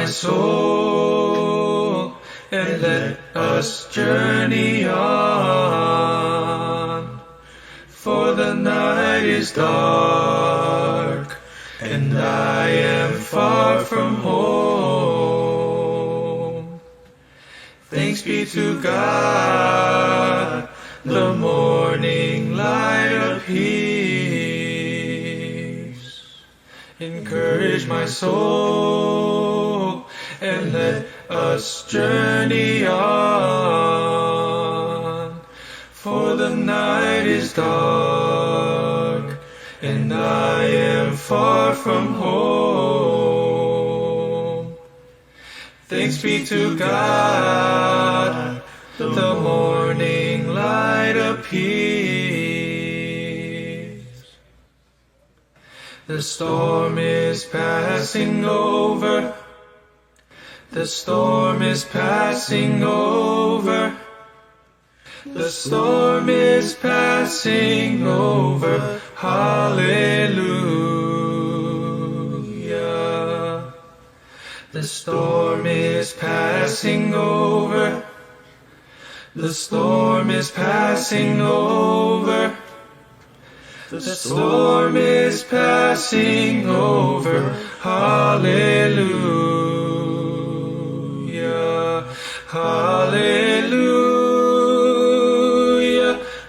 soul, and let us journey on. For the night is dark, and I am far from home. Thanks be to God, the morning light appears. Encourage my soul, and let us journey on. For the night is dark, and I am far from home. Thanks be to God, the morning light appears. The storm is passing over. The storm is passing over. The storm is passing over. Hallelujah. The storm is passing over. The storm is passing over. The storm is passing over. Hallelujah. Hallelujah.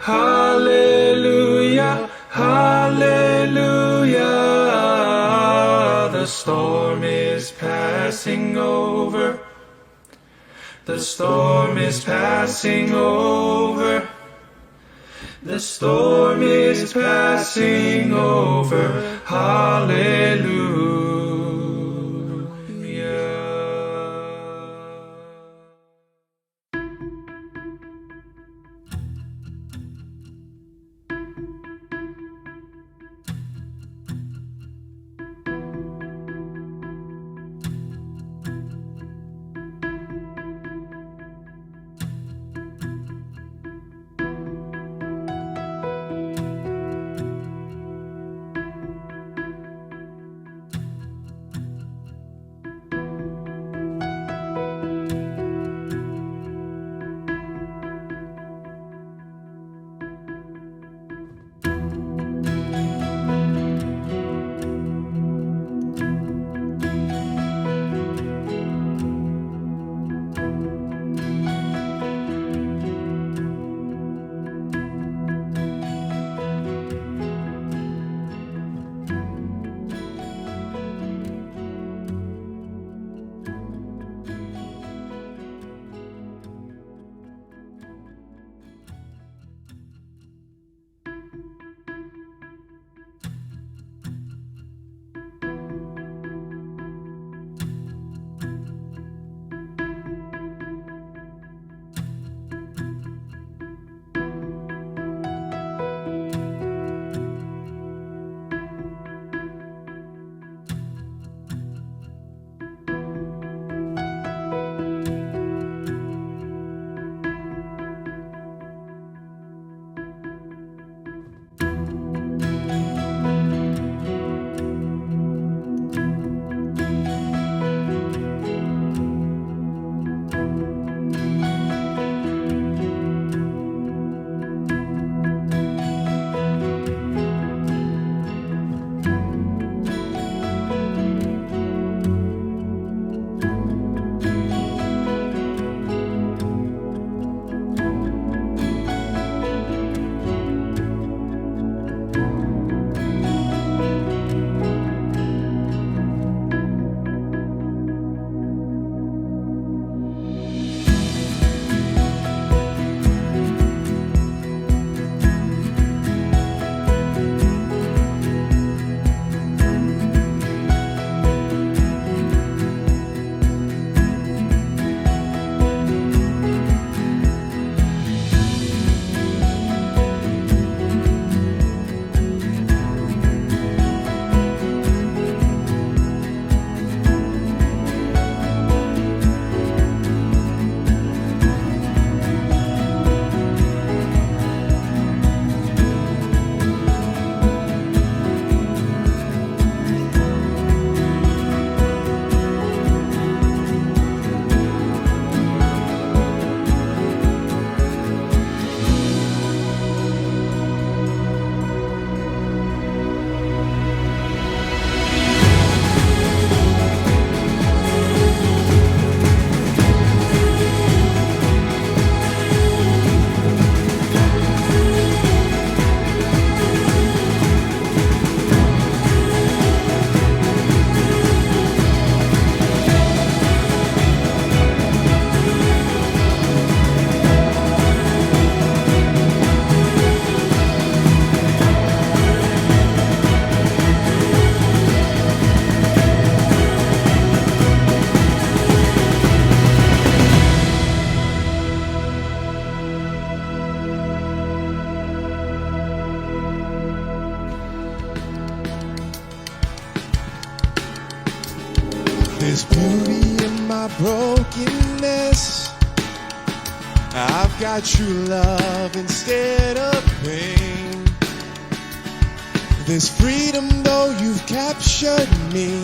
Hallelujah. Hallelujah. The storm is passing over. The storm is passing over. The storm is passing over. Hallelujah. I've got true love instead of pain. There's freedom though you've captured me.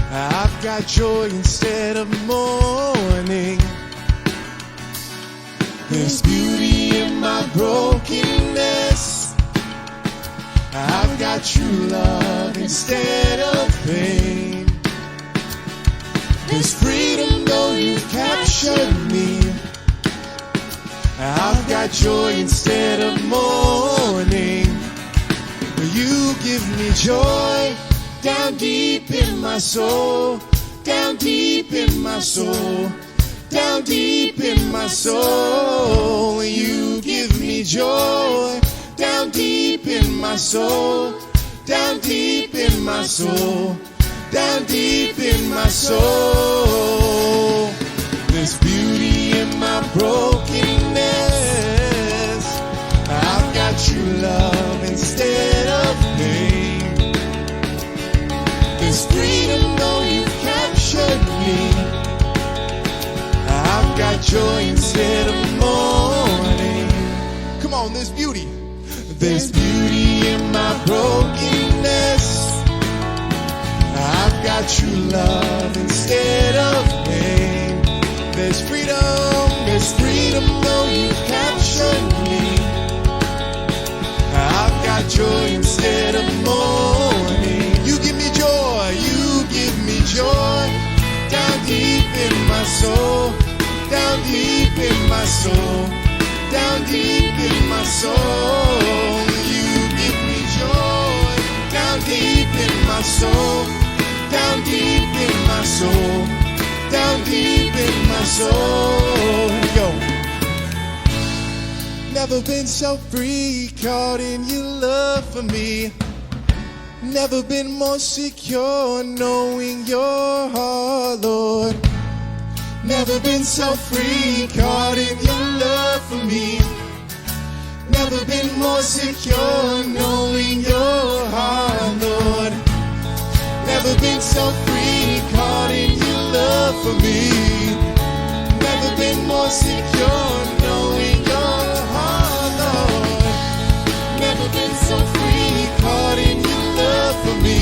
I've got joy instead of mourning. There's beauty in my brokenness. I've got true love instead of pain. There's freedom though you've captured me. I've got joy instead of mourning. You give me joy down deep in my soul, down deep in my soul, down deep in my soul. You give me joy down deep in my soul, down deep in my soul, down deep in my soul. There's beauty in my brokenness. I've got true love instead of pain. There's freedom though you've captured me. I've got joy instead of mourning. Come on, there's beauty. There's beauty in my brokenness. I've got true love instead of pain. There's freedom though you've captured me. I've got joy instead of mourning. You give me joy, down deep in my soul, down deep in my soul, down deep in my soul. You give me joy, down deep in my soul, down deep in my soul, down deep in my soul. Here we go. Never been so free, caught in your love for me. Never been more secure, knowing your heart, Lord. Never been so free, caught in your love for me. Never been more secure, knowing your heart, Lord. Never been so free, caught in your love for me. Never been more secure, knowing your heart, Lord. Never been so free, caught in your love for me.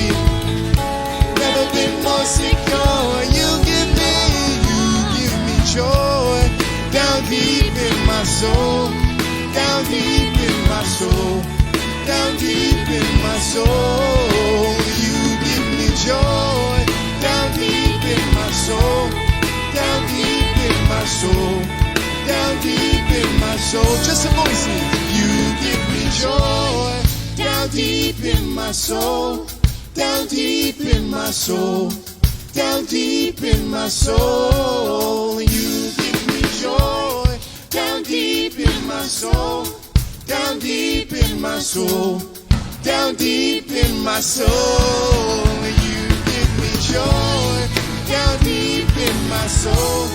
Never been more secure. You give me joy down deep in my soul, down deep in my soul, down deep in my soul. You give me joy down deep in my soul, down deep in my soul, down deep in my soul. Just some voices. You give me joy down deep in my soul, down deep in my soul, down deep in my soul. You give me joy down deep in my soul, down deep in my soul, down deep in my soul. You give me joy down deep in my soul,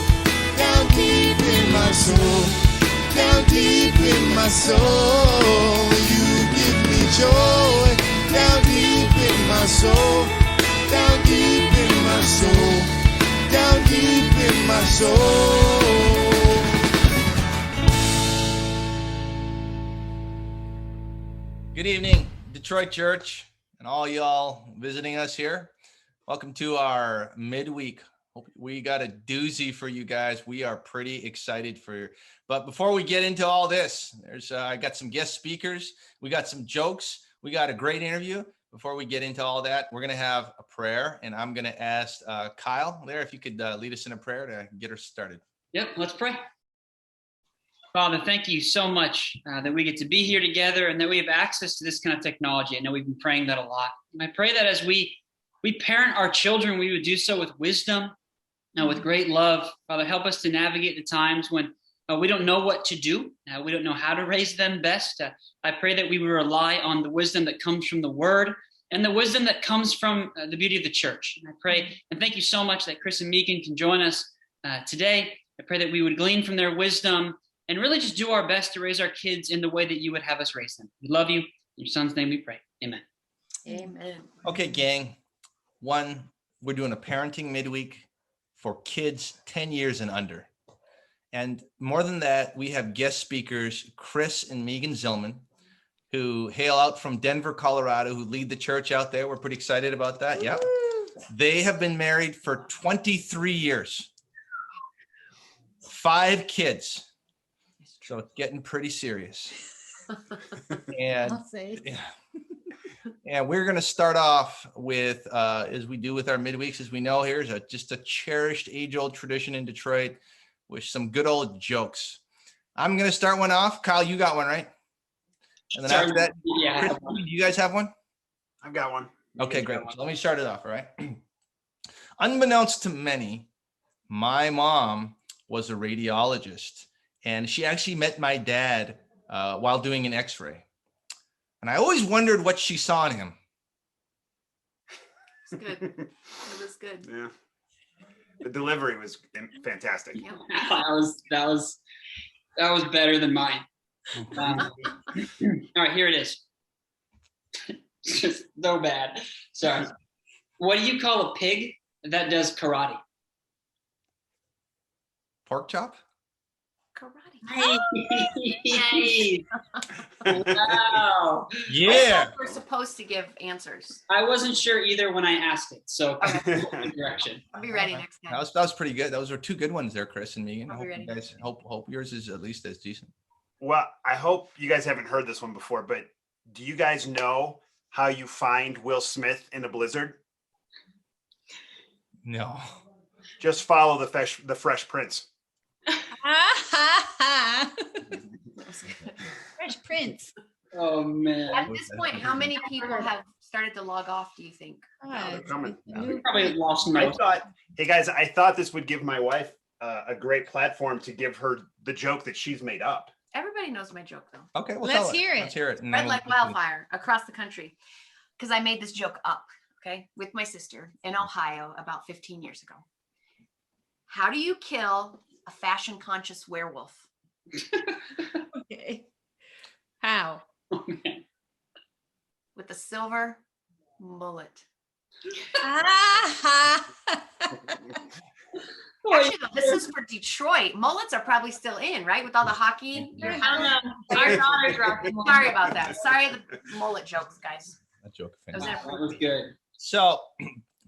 down deep in my soul, down deep in my soul. You give me joy down deep in my soul, down deep in my soul, down deep in my soul. Good evening, Detroit Church, and all y'all visiting us here. Welcome to our midweek. Hope we got a doozy for you guys. We are pretty excited for you. But before we get into all this, I got some guest speakers. We got some jokes. We got a great interview. Before we get into all that, we're going to have a prayer, and I'm going to ask Kyle there if you could lead us in a prayer to get us started. Yep, let's pray. Father, thank you so much that we get to be here together and that we have access to this kind of technology. I know we've been praying that a lot. And I pray that as we parent our children, we would do so with wisdom and with great love. Father, help us to navigate the times when we don't know what to do. We don't know how to raise them best. I pray that we would rely on the wisdom that comes from the word and the wisdom that comes from the beauty of the church. And I pray and thank you so much that Chris and Meegan can join us today. I pray that we would glean from their wisdom and really just do our best to raise our kids in the way that you would have us raise them. We love you. In your son's name we pray. Amen. Amen. Okay, gang. We're doing a parenting midweek for kids 10 years and under. And more than that, we have guest speakers, Chris and Meegan Zillman, who hail out from Denver, Colorado, who lead the church out there. We're pretty excited about that. Yep. They have been married for 23 years, 5 kids. So it's getting pretty serious. And, and we're going to start off with, as we do with our midweeks, as we know, here's just a cherished age-old tradition in Detroit with some good old jokes. I'm going to start one off. Kyle, you got one, right? And then after that, yeah. Chris, do you guys have one? I've got one. Okay, great. So let me start it off, all right? Unbeknownst to many, my mom was a radiologist, and she actually met my dad while doing an x-ray. And I always wondered what she saw in him. It's good. It was good. Yeah. The delivery was fantastic. Yep. That was better than mine. All right, here it is. It's just so bad. Sorry. What do you call a pig that does karate? Pork chop? Karate. Hey. Wow. Yeah. We're supposed to give answers. I wasn't sure either when I asked it, so direction. I'll be ready next time. That was pretty good. Those were 2 good ones there, Chris and Meegan. I I'll hope be ready. you guys hope yours is at least as decent. Well, I hope you guys haven't heard this one before, but do you guys know how you find Will Smith in a blizzard? No. Just follow the Fresh Prince. Fresh Prince. Oh man. At this point, how many people have started to log off, do you think? They're coming. Probably lost I most. thought, hey guys, I thought this would give my wife a great platform to give her the joke that she's made up. Everybody knows my joke, though. Okay, well, Let's tell hear it. Let's hear it. And Spread then like we'll- wildfire across the country. Because I made this joke up, okay, with my sister in Ohio about 15 years ago. How do you kill a fashion-conscious werewolf? Okay. How? With a silver mullet. Actually, though, this is for Detroit. Mullets are probably still in, right? With all the hockey. I don't know. Our daughters are. Sorry about that. Sorry, the mullet jokes, guys. That joke. Those Fantastic. are- That was good. So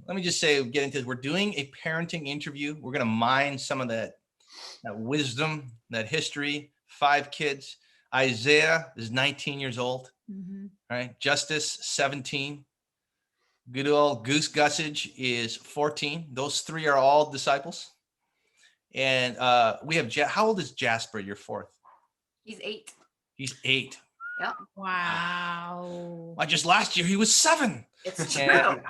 let me just say, get into this. We're doing a parenting interview. We're going to mine some of that wisdom, that history. 5 kids. Isaiah is 19 years old. Mhm. Right. Justice, 17. Good old Goose Gussage is 14. Those 3 are all disciples. And we have, how old is Jasper, your 4th? He's 8. He's 8. Yep. Wow. Just last year he was 7. It's true. And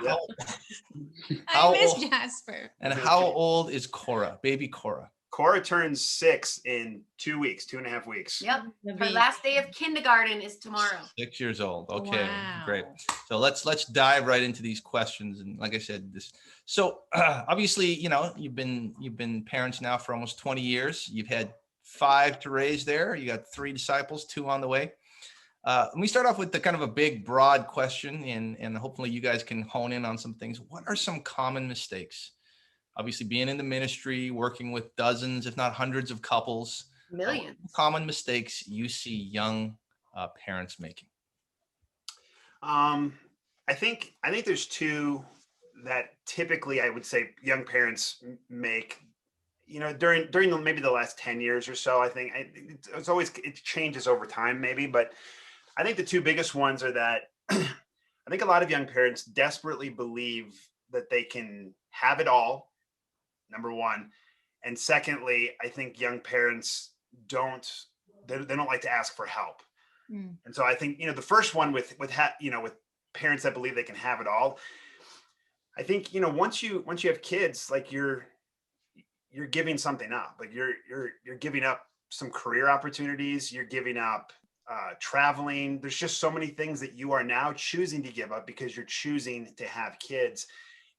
I miss old- Jasper. and how old is Cora, baby Cora? Cora turns 6 in 2 weeks, 2.5 weeks. Yep. The Her baby. last day of kindergarten is tomorrow. 6 years old. Okay, Wow. great. So let's dive right into these questions. And like I said, so obviously, you've been parents now for almost 20 years. You've had 5 to raise there. You got 3 disciples, 2 on the way. Let me start off with the kind of a big, broad question, and hopefully you guys can hone in on some things. What are some common mistakes? Obviously, being in the ministry, working with dozens, if not hundreds of couples. Millions. Common mistakes you see young parents making. I think there's 2 that typically I would say young parents make. During maybe the last 10 years or so. I think it changes over time, maybe, but I think the 2 biggest ones are that I think a lot of young parents desperately believe that they can have it all. Number 1. And secondly, I think young parents don't like to ask for help. Mm. And so I think, the first one with parents that believe they can have it all, I think, once you have kids, like you're giving something up. Like you're giving up some career opportunities. You're giving up traveling. There's just so many things that you are now choosing to give up because you're choosing to have kids.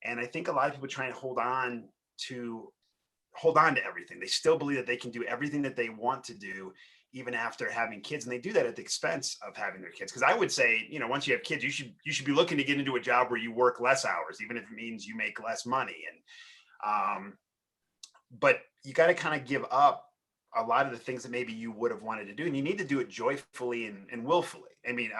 And I think a lot of people try and hold on to everything. They still believe that they can do everything that they want to do even after having kids, and they do that at the expense of having their kids. Because I would say, once you have kids, you should be looking to get into a job where you work less hours, even if it means you make less money. And but you got to kind of give up a lot of the things that maybe you would have wanted to do, and you need to do it joyfully and willfully. I mean,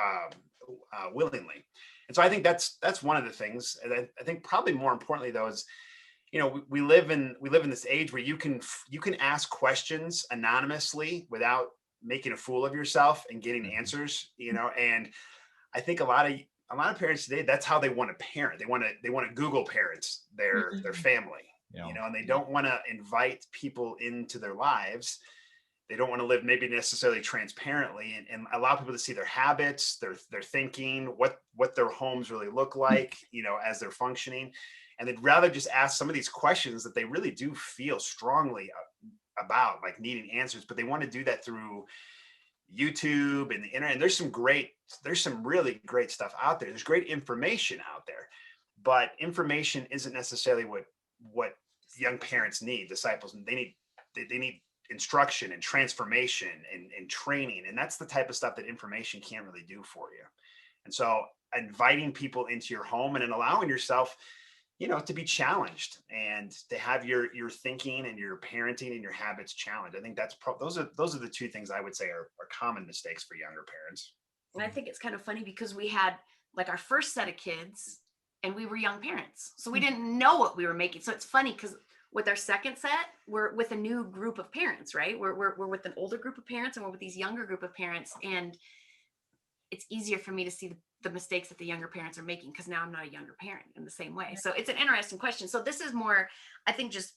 willingly. And so I think that's one of the things. And I think probably more importantly though is, you know, we live in this age where you can ask questions anonymously without making a fool of yourself and getting answers, you know. And I think a lot of parents today, that's how they want to parent. They want to Google parents their family, you know, and they don't want to invite people into their lives. They don't want to live maybe necessarily transparently and allow people to see their habits, their thinking, what their homes really look like, you know, as they're functioning. And they'd rather just ask some of these questions that they really do feel strongly about, like needing answers, but they want to do that through YouTube and the internet. And there's some really great stuff out there. There's great information out there, but information isn't necessarily what young parents need, disciples. They need instruction and transformation and training. And that's the type of stuff that information can't really do for you. And so inviting people into your home and then allowing yourself, you know, to be challenged and to have your thinking and your parenting and your habits challenged. I think those are the two things I would say are common mistakes for younger parents. And I think it's kind of funny because we had like our first set of kids and we were young parents. So we didn't know what we were making. So it's funny because with our second set, we're with a new group of parents, right? We're with an older group of parents and we're with these younger group of parents. And it's easier for me to see the mistakes that the younger parents are making because now I'm not a younger parent in the same way. So it's an interesting question. So this is more, I think, just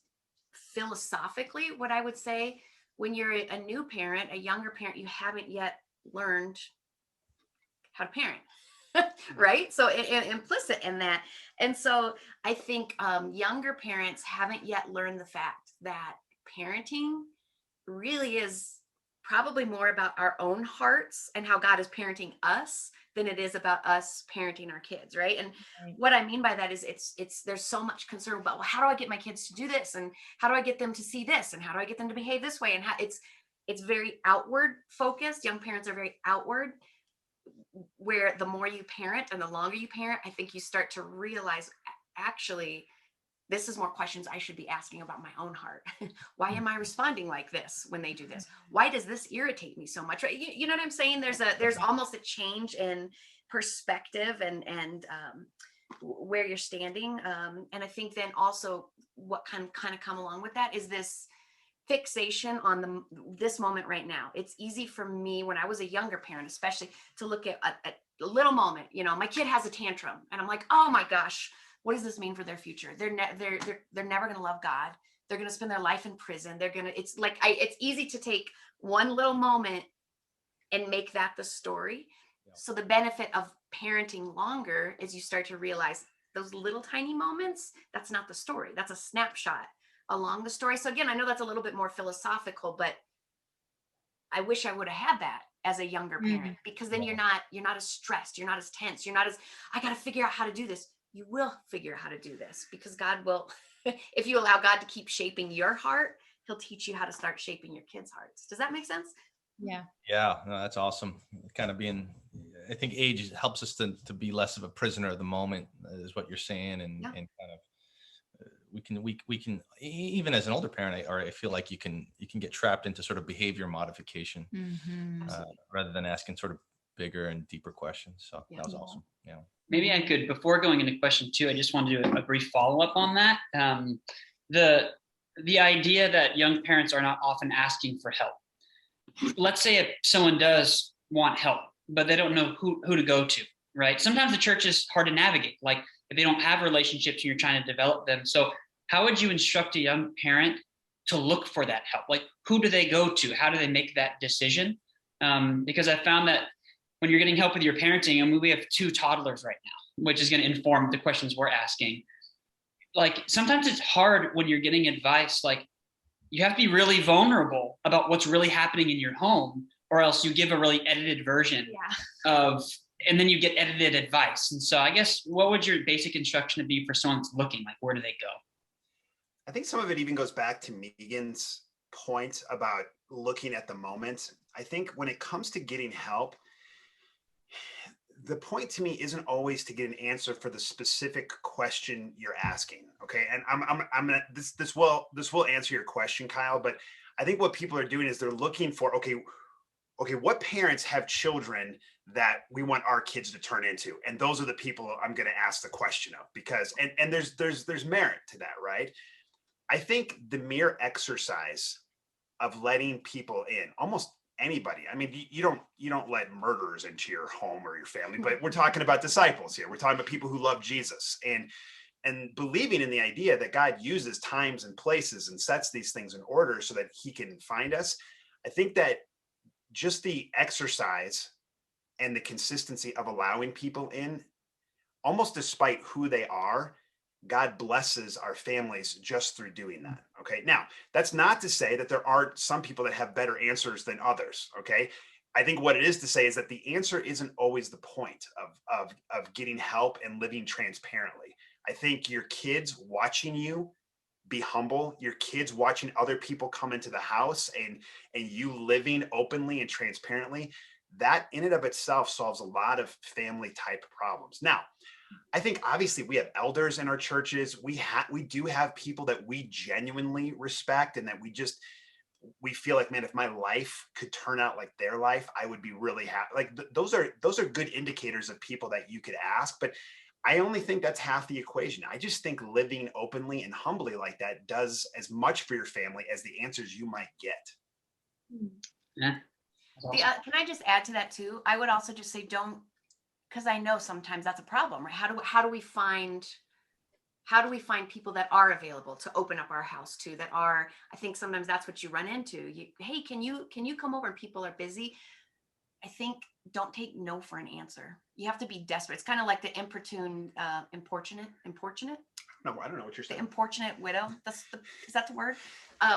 philosophically what I would say. When you're a new parent, a younger parent, you haven't yet learned how to parent. Right? So implicit in that. And so I think younger parents haven't yet learned the fact that parenting really is probably more about our own hearts and how God is parenting us than it is about us parenting our kids, right? And what I mean by that is it's there's so much concern about, well, how do I get my kids to do this? And how do I get them to see this? And how do I get them to behave this way? And how it's very outward focused. Young parents are very outward, where the more you parent and the longer you parent, I think you start to realize, actually, this is more questions I should be asking about my own heart. Why am I responding like this when they do this? Why does this irritate me so much? Right? You know what I'm saying? There's almost a change in perspective and where you're standing. And I think then also what can kind of come along with that is this fixation on this moment right now. It's easy for me when I was a younger parent, especially, to look at a little moment. You know, my kid has a tantrum, and I'm like, oh my gosh, what does this mean for their future? They're never going to love God. They're going to spend their life in prison. It's easy to take one little moment and make that the story. Yeah. So the benefit of parenting longer is you start to realize those little tiny moments, that's not the story. That's a snapshot along the story. So again, I know that's a little bit more philosophical, but I wish I would have had that as a younger parent, because then you're not as stressed. You're not as tense. You're not as, I got to figure out how to do this. You will figure out how to do this because God will, if you allow God to keep shaping your heart, he'll teach you how to start shaping your kids' hearts. Does that make sense? Yeah. Yeah, no, that's awesome. Kind of I think age helps us to be less of a prisoner of the moment, is what you're saying. And kind of, we can, even as an older parent, I feel like you can get trapped into sort of behavior modification rather than asking sort of bigger and deeper questions. So that was awesome. Yeah. Maybe I could, before going into question 2, I just want to do a brief follow-up on that. The idea that young parents are not often asking for help. Let's say if someone does want help, but they don't know who to go to, right? Sometimes the church is hard to navigate. Like if they don't have relationships and you're trying to develop them. So how would you instruct a young parent to look for that help? Like who do they go to? How do they make that decision? Because I found that when you're getting help with your parenting, I mean, we have 2 toddlers right now, which is going to inform the questions we're asking. Like sometimes it's hard when you're getting advice, like you have to be really vulnerable about what's really happening in your home, or else you give a really edited version and then you get edited advice. And so I guess, what would your basic instruction be for someone that's looking, like, where do they go? I think some of it even goes back to Meegan's point about looking at the moment. I think when it comes to getting help, the point to me isn't always to get an answer for the specific question you're asking. Okay. And I'm gonna, this will answer your question, Kyle, but I think what people are doing is they're looking for, okay, what parents have children that we want our kids to turn into? And those are the people I'm going to ask the question of, because, and there's merit to that, right? I think the mere exercise of letting people in, almost anybody. I mean, you don't let murderers into your home or your family, but we're talking about disciples here. We're talking about people who love Jesus and believing in the idea that God uses times and places and sets these things in order so that he can find us. I think that just the exercise and the consistency of allowing people in, almost despite who they are, God blesses our families just through doing that. Okay. Now, that's not to say that there aren't some people that have better answers than others. Okay. I think what it is to say is that the answer isn't always the point of getting help and living transparently. I think your kids watching you be humble, your kids watching other people come into the house and you living openly and transparently, that in and of itself solves a lot of family type problems. Now, I think obviously we have elders in our churches. We do have people that we genuinely respect and that we feel like, man, if my life could turn out like their life, I would be really happy. Like those are good indicators of people that you could ask, but I only think that's half the equation. I just think living openly and humbly like that does as much for your family as the answers you might get. Yeah. Can I just add to that too? I would also just say don't, because I know sometimes that's a problem, right? How do we find people that are available to open up our house to, that are, I think sometimes that's what you run into. Hey, can you come over? And people are busy. I think don't take no for an answer. You have to be desperate. It's kind of like the importunate. No, I don't know what you're The saying. importunate widow. Is that the word?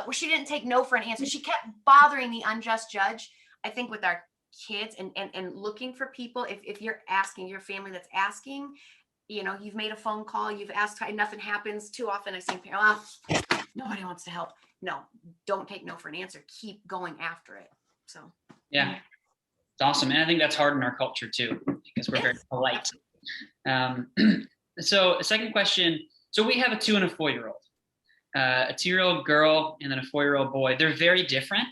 Where she didn't take no for an answer. She kept bothering the unjust judge. I think with our kids and looking for people, if you're asking, your family that's asking, you've made a phone call, you've asked, nothing happens. Too often I've seen parents, nobody wants to help. No, don't take no for an answer. Keep going after it. So Yeah, it's awesome. And I think that's hard in our culture too, because we're very polite. So a second question. So we have a 2 and a 4-year-old, a 2-year-old girl and then a 4-year-old boy. They're very different.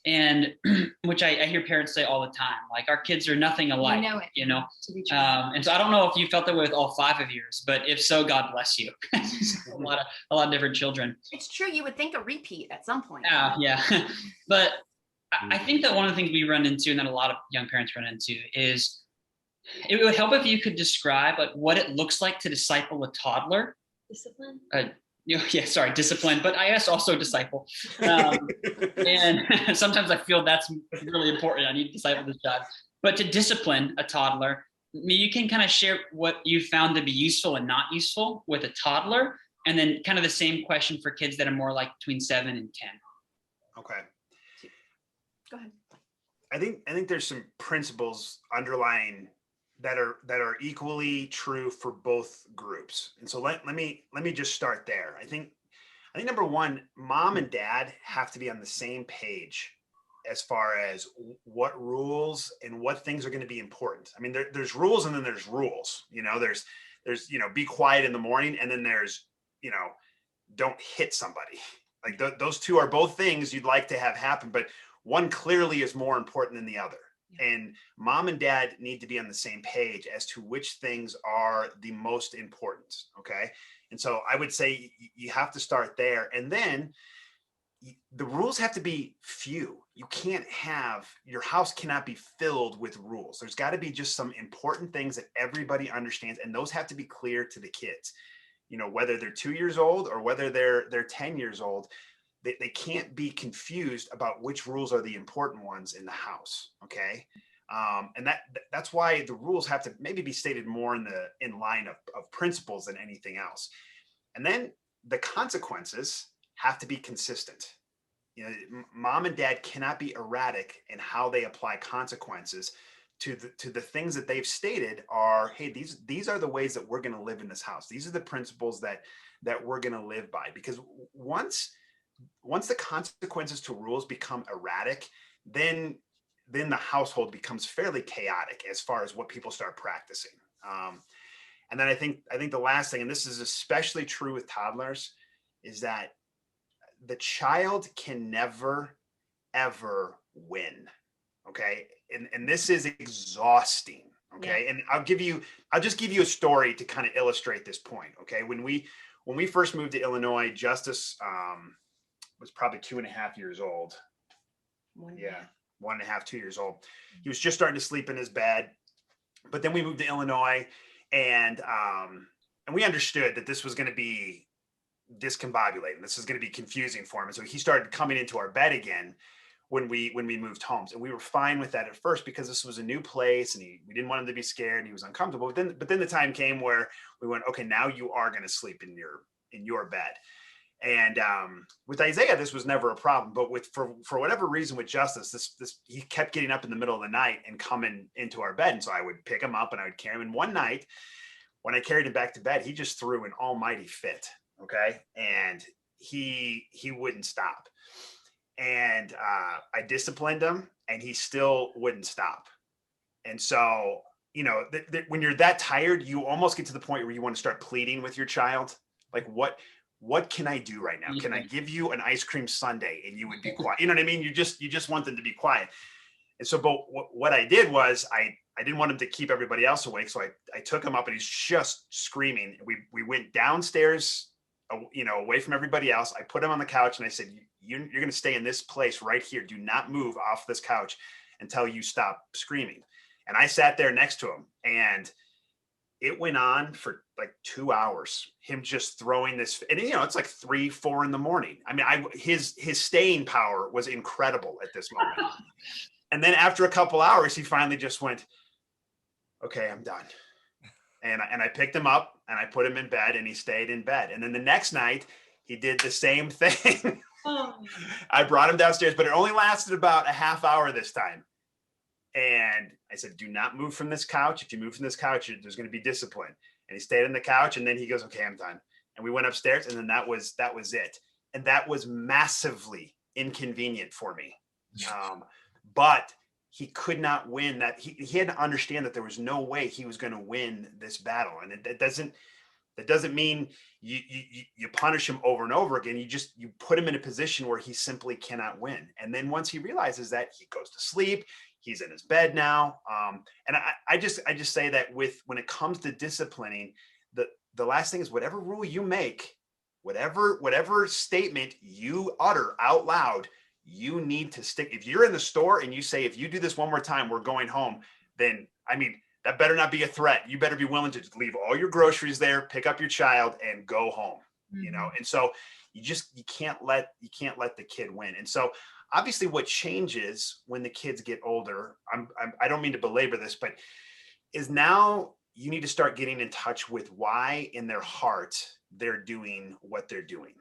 And which I hear parents say all the time, like our kids are nothing alike, To be true. and so I don't know if you felt that way with all 5 of yours, but if so, God bless you. a lot of different children. it's true. You would think a repeat at some point. Yeah. But I think that one of the things we run into and that a lot of young parents run into is it would help if you could describe like what it looks like to disciple a toddler. Discipline. Discipline, but I guess also disciple. And sometimes I feel that's really important. I need to disciple this child. But to discipline a toddler, you can kind of share what you found to be useful and not useful with a toddler, and then kind of the same question for kids that are more like between 7 and 10. Okay. Go ahead. I think there's some principles underlying that are equally true for both groups. And so let me just start there. I think number one, mom and dad have to be on the same page as far as what rules and what things are going to be important. I mean, there's rules and then there's rules. There's be quiet in the morning, and then there's don't hit somebody. Like those two are both things you'd like to have happen, but one clearly is more important than the other. And mom and dad need to be on the same page as to which things are the most important. Okay. And so I would say you have to start there. And then the rules have to be few. Your house cannot be filled with rules. There's got to be just some important things that everybody understands. And those have to be clear to the kids, whether they're 2 years old or whether they're 10 years old. They can't be confused about which rules are the important ones in the house. Okay. And that's why the rules have to maybe be stated more in line of principles than anything else. And then the consequences have to be consistent. Mom and dad cannot be erratic in how they apply consequences to the things that they've stated are, hey, these are the ways that we're going to live in this house. These are the principles that we're going to live by. Because once the consequences to rules become erratic, then then the household becomes fairly chaotic as far as what people start practicing. And then I think the last thing, and this is especially true with toddlers, is that the child can never, ever win. Okay. And this is exhausting. Okay. Yeah. And I'll just give you a story to kind of illustrate this point. Okay. When we first moved to Illinois, Justice was probably 2.5 years old. 1.5, 2 years old. He was just starting to sleep in his bed. But then we moved to Illinois, and we understood that this was going to be discombobulating. This is going to be confusing for him. And so he started coming into our bed again when we moved homes, and we were fine with that at first because this was a new place, and we didn't want him to be scared, and he was uncomfortable. But then the time came where we went, okay, now you are going to sleep in your bed. And with Isaiah, this was never a problem. But for whatever reason with Justice, this he kept getting up in the middle of the night and coming into our bed. And so I would pick him up and I would carry him. And one night, when I carried him back to bed, he just threw an almighty fit. Okay, and he wouldn't stop. And I disciplined him, and he still wouldn't stop. And so, you know, when you're that tired, you almost get to the point where you want to start pleading with your child, like, what can I do right now? Can I give you an ice cream sundae and you would be quiet? You know what I mean? You just want them to be quiet. And so, but what I did was I didn't want him to keep everybody else awake. So I took him up, and he's just screaming. We went downstairs, you know, away from everybody else. I put him on the couch, and I said, you're going to stay in this place right here. Do not move off this couch until you stop screaming. And I sat there next to him, and it went on for like 2 hours, him just throwing this, and you know, it's like 3, 4 in the morning. I mean, his staying power was incredible at this moment. And then after a couple hours, he finally just went, okay, I'm done. And I picked him up, and I put him in bed, and he stayed in bed. And then the next night he did the same thing. I brought him downstairs, but it only lasted about a half hour this time. And I said, do not move from this couch. If you move from this couch, there's going to be discipline. And he stayed on the couch, and then he goes, okay, I'm done. And we went upstairs, and then that was it. And that was massively inconvenient for me. But he could not win that. He had to understand that there was no way he was going to win this battle. And that doesn't mean you punish him over and over again. You put him in a position where he simply cannot win. And then once he realizes that, he goes to sleep. He's in his bed now. And I just say that when it comes to disciplining, the last thing is whatever rule you make, whatever statement you utter out loud, you need to stick. If you're in the store and you say, if you do this one more time, we're going home, then, I mean, that better not be a threat. You better be willing to leave all your groceries there, pick up your child, and go home. Mm-hmm. You know? And so you can't let the kid win. And so obviously what changes when the kids get older, I don't mean to belabor this, but is now you need to start getting in touch with why in their heart they're doing what they're doing.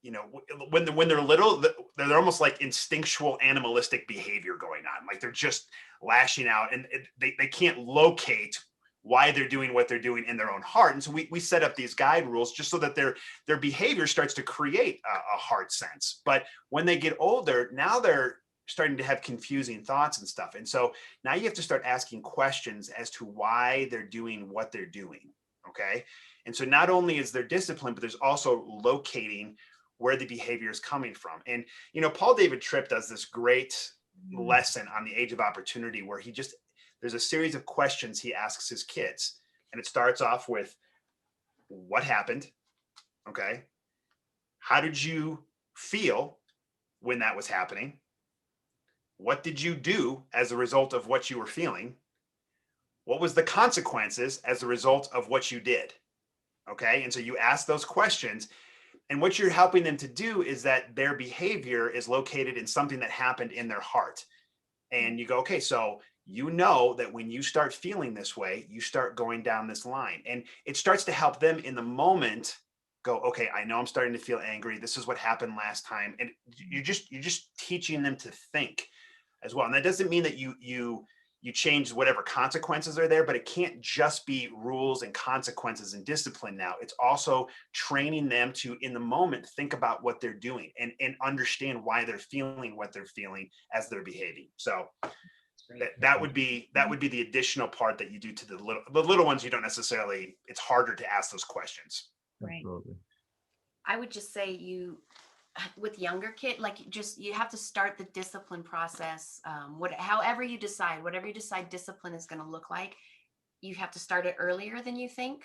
You know, when they're little, they're almost like instinctual animalistic behavior going on. Like they're just lashing out, and they can't locate why they're doing what they're doing in their own heart. And so we set up these guide rules just so that their behavior starts to create a heart sense. But when they get older, now they're starting to have confusing thoughts and stuff. And so now you have to start asking questions as to why they're doing what they're doing. Okay. And so not only is there discipline, but there's also locating where the behavior is coming from. And, you know, Paul David Tripp does this great lesson on the age of opportunity where there's a series of questions he asks his kids. And it starts off with, what happened? Okay. How did you feel when that was happening? What did you do as a result of what you were feeling? What was the consequences as a result of what you did? Okay. And so you ask those questions, and what you're helping them to do is that their behavior is located in something that happened in their heart. And you go, okay, so you know that when you start feeling this way, you start going down this line, and it starts to help them in the moment go, okay, I know I'm starting to feel angry. This is what happened last time. And you're just teaching them to think as well. And that doesn't mean that you change whatever consequences are there, but it can't just be rules and consequences and discipline now. It's also training them to, in the moment, think about what they're doing and understand why they're feeling what they're feeling as they're behaving. So that would be the additional part that you do to the little ones. You don't necessarily, it's harder to ask those questions. Right. Absolutely. I would just say with younger kid, like you have to start the discipline process. However you decide, whatever you decide discipline is going to look like, you have to start it earlier than you think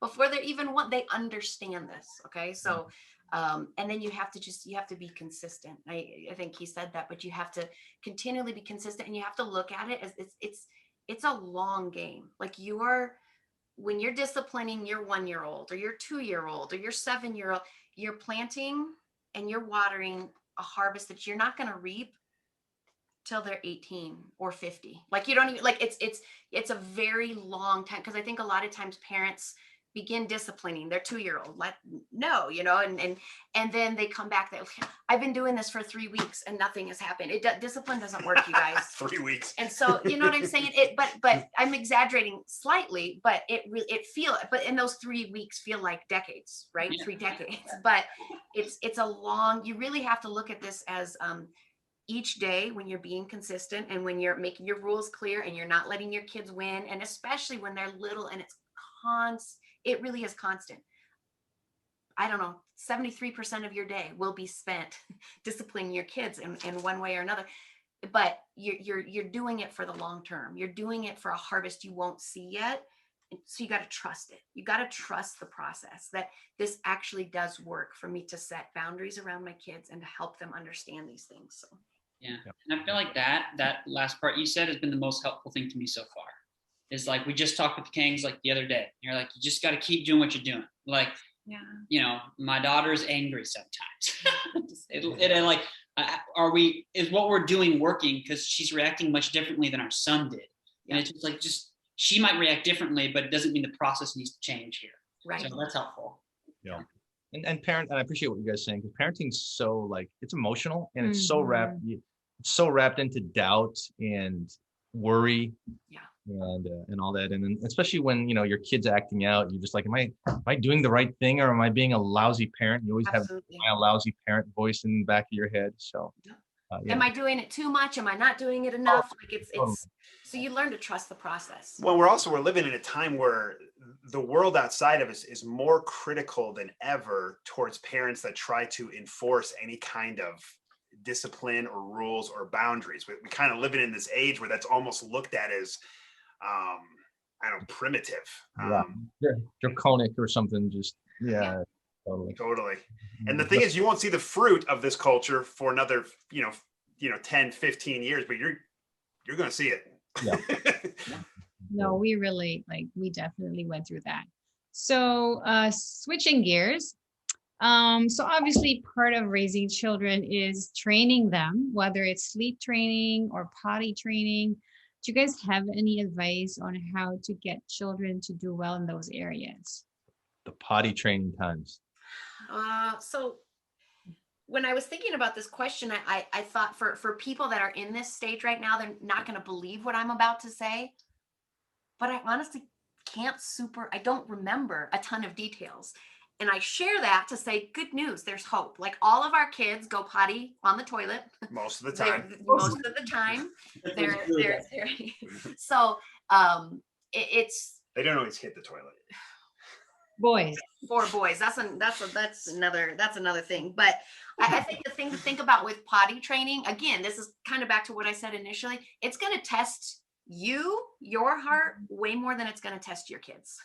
before they understand this. Okay. So, and then you have to be consistent. I think he said that, but you have to continually be consistent, and you have to look at it as it's a long game. Like when you're disciplining your 1-year-old or your 2-year-old or your 7-year-old, you're planting and you're watering a harvest that you're not going to reap till they're 18 or 50. Like you don't even, like it's a very long time. Cause I think a lot of times parents begin disciplining their 2-year-old, like, no, and then they come back, I've been doing this for 3 weeks and nothing has happened. Discipline doesn't work, you guys. 3 weeks. And so, you know what I'm saying? But I'm exaggerating slightly, but but in those 3 weeks feel like decades, right? Yeah. 3 decades, but it's a long, you really have to look at this as, each day when you're being consistent and when you're making your rules clear and you're not letting your kids win. And especially when they're little and it really is constant. I don't know, 73% of your day will be spent disciplining your kids in one way or another, but you're doing it for the long term. You're doing it for a harvest you won't see yet. So you got to trust it. You got to trust the process, that this actually does work for me to set boundaries around my kids and to help them understand these things. So. Yeah. And I feel like that last part you said has been the most helpful thing to me so far. Is like, we just talked with the Kings like the other day. You're like, you just got to keep doing what you're doing. Like, yeah, my daughter's angry sometimes. Is what we're doing working? Because she's reacting much differently than our son did. And it's just like, she might react differently, but it doesn't mean the process needs to change here. Right. So that's helpful. Yeah. And I appreciate what you guys are saying, because parenting's so, like, it's emotional, and it's so wrapped into doubt and worry. Yeah. And all that, and then especially when your kid's acting out, you're just like, am I doing the right thing, or am I being a lousy parent? You always Absolutely. have a lousy parent voice in the back of your head. So am I doing it too much? Am I not doing it enough? Like it's so you learn to trust the process. Well, we're living in a time where the world outside of us is more critical than ever towards parents that try to enforce any kind of discipline or rules or boundaries. We kind of living in this age where that's almost looked at as primitive. Draconic or something. Just totally. And the thing is, you won't see the fruit of this culture for another 10, 15 years, but you're going to see it. Yeah. No, we definitely went through that. So switching gears. So obviously part of raising children is training them, whether it's sleep training or potty training. Do you guys have any advice on how to get children to do well in those areas? The potty training times. So when I was thinking about this question, I thought for people that are in this stage right now, they're not going to believe what I'm about to say, but I honestly I don't remember a ton of details. And I share that to say, good news, there's hope. Like, all of our kids go potty on the toilet. Most of the time. Most of the time. They're so it's. They don't always hit the toilet. Boys. For boys. That's another thing. But I think the thing to think about with potty training, again, this is kind of back to what I said initially. It's going to test your heart way more than it's going to test your kids.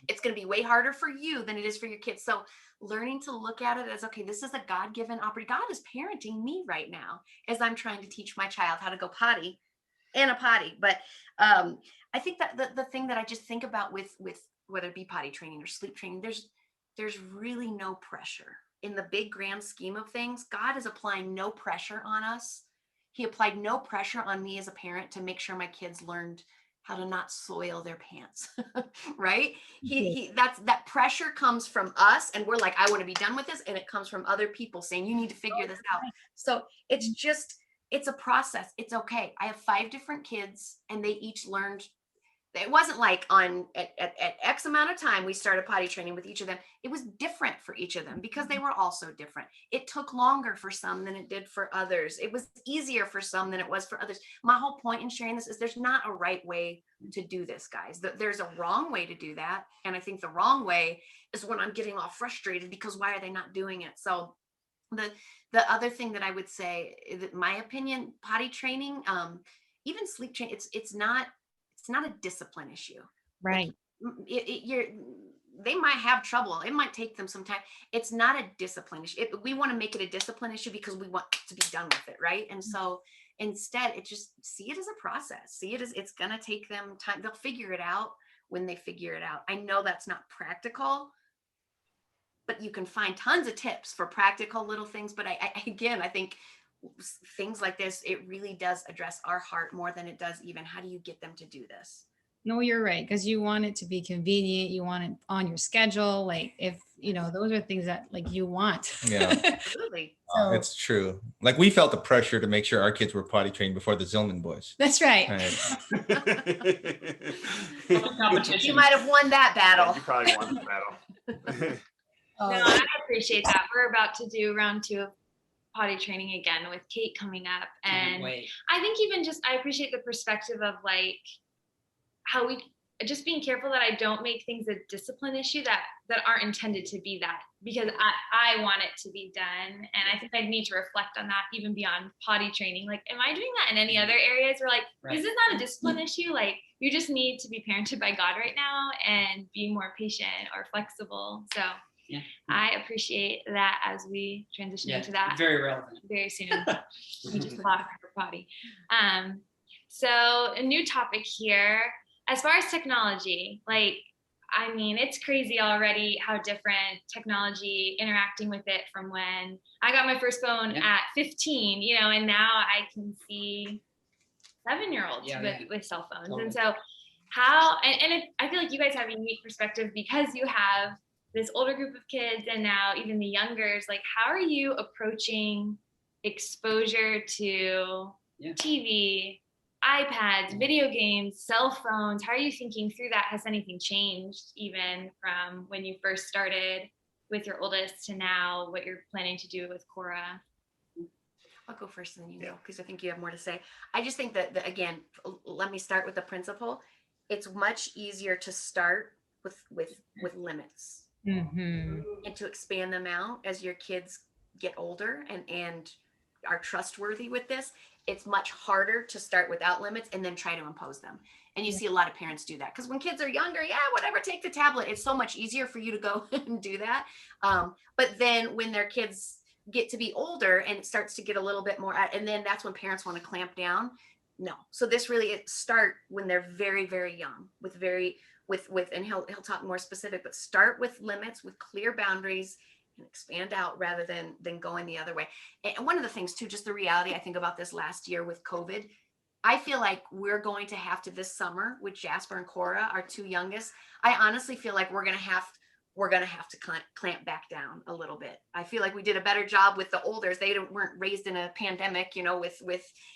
It's going to be way harder for you than it is for your kids. So learning to look at it as, okay, this is a God-given opportunity. God is parenting me right now as I'm trying to teach my child how to go potty in a potty. But I think that the thing that I just think about with whether it be potty training or sleep training, there's really no pressure in the big grand scheme of things. God is applying no pressure on us. He applied no pressure on me as a parent to make sure my kids learned how to not soil their pants, right? That pressure comes from us, and we're like, I want to be done with this. And it comes from other people saying, you need to figure this out. So it's a process. It's okay. I have 5 different kids, and they each learned it wasn't like at X amount of time we started potty training with each of them. It was different for each of them because they were all so different. It took longer for some than it did for others. It was easier for some than it was for others. My whole point in sharing this is there's not a right way to do this, guys. There's a wrong way to do that. And I think the wrong way is when I'm getting all frustrated because why are they not doing it? So the other thing that I would say is that my opinion, potty training, even sleep training, it's not a discipline issue. Right. Like, they might have trouble. It might take them some time. It's not a discipline issue. We want to make it a discipline issue because we want to be done with it, right? And so instead, see it as a process. See it as it's going to take them time. They'll figure it out when they figure it out. I know that's not practical, but you can find tons of tips for practical little things. But I think things like this, it really does address our heart more than it does even how do you get them to do this. No, you're right. Because you want it to be convenient. You want it on your schedule. Like if, those are things that like you want. Yeah, Absolutely. So, it's true. Like we felt the pressure to make sure our kids were potty trained before the Zillman boys. that's right. You might have won that battle. You probably won the battle. Oh, No, I appreciate that. We're about to do round 2 of potty training again with Kate coming up. And I think even I appreciate the perspective of like how we just being careful that I don't make things a discipline issue that aren't intended to be that, because I want it to be done. And I think I need to reflect on that even beyond potty training. Like, am I doing that in any other areas where like, is this not a discipline issue? Like you just need to be parented by God right now and be more patient or flexible. So Yeah. I appreciate that as we transition into that Very relevant. very soon. We just lost her potty. So a new topic here. As far as technology, like, I mean, it's crazy already how different technology interacting with it from when I got my first phone at 15, and now I can see 7-year-olds with cell phones. Totally. And so I feel like you guys have a unique perspective because you have this older group of kids and now even the youngers. Like, how are you approaching exposure to TV, iPads, video games, cell phones? How are you thinking through that? Has anything changed even from when you first started with your oldest to now, what you're planning to do with Cora? I'll go first and then you go, because I think you have more to say. I just think that again, let me start with the principle. It's much easier to start with limits and to expand them out as your kids get older and are trustworthy with this. It's much harder to start without limits and then try to impose them. And you see a lot of parents do that because when kids are younger, whatever, take the tablet. It's so much easier for you to go and do that. But then when their kids get to be older and it starts to get a little bit more, and then that's when parents want to clamp down. No. So this really start when they're very, very young and he'll talk more specific, but start with limits, with clear boundaries, and expand out rather than going the other way. And one of the things too, just the reality I think about this last year with COVID, I feel like we're going to have to this summer with Jasper and Cora, our 2 youngest. I honestly feel like we're going to have to clamp back down a little bit. I feel like we did a better job with the olders. They weren't raised in a pandemic,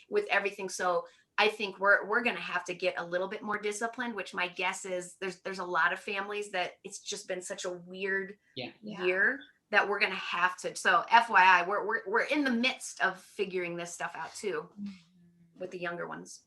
with everything. So I think we're going to have to get a little bit more disciplined, which my guess is there's a lot of families that it's just been such a weird year that we're going to have to. So FYI, we're in the midst of figuring this stuff out too with the younger ones.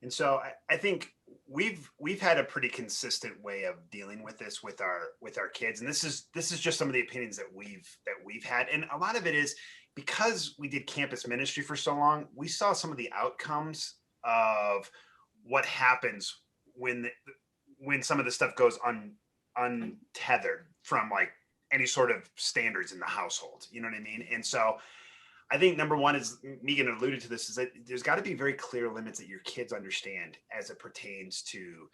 And so I think we've had a pretty consistent way of dealing with this with our kids. And this is just some of the opinions that we've had. And a lot of it is because we did campus ministry for so long, we saw some of the outcomes of what happens when some of the stuff goes untethered from like any sort of standards in the household. You know what I mean? And so I think number one is, Meegan alluded to this, is that there's got to be very clear limits that your kids understand as it pertains to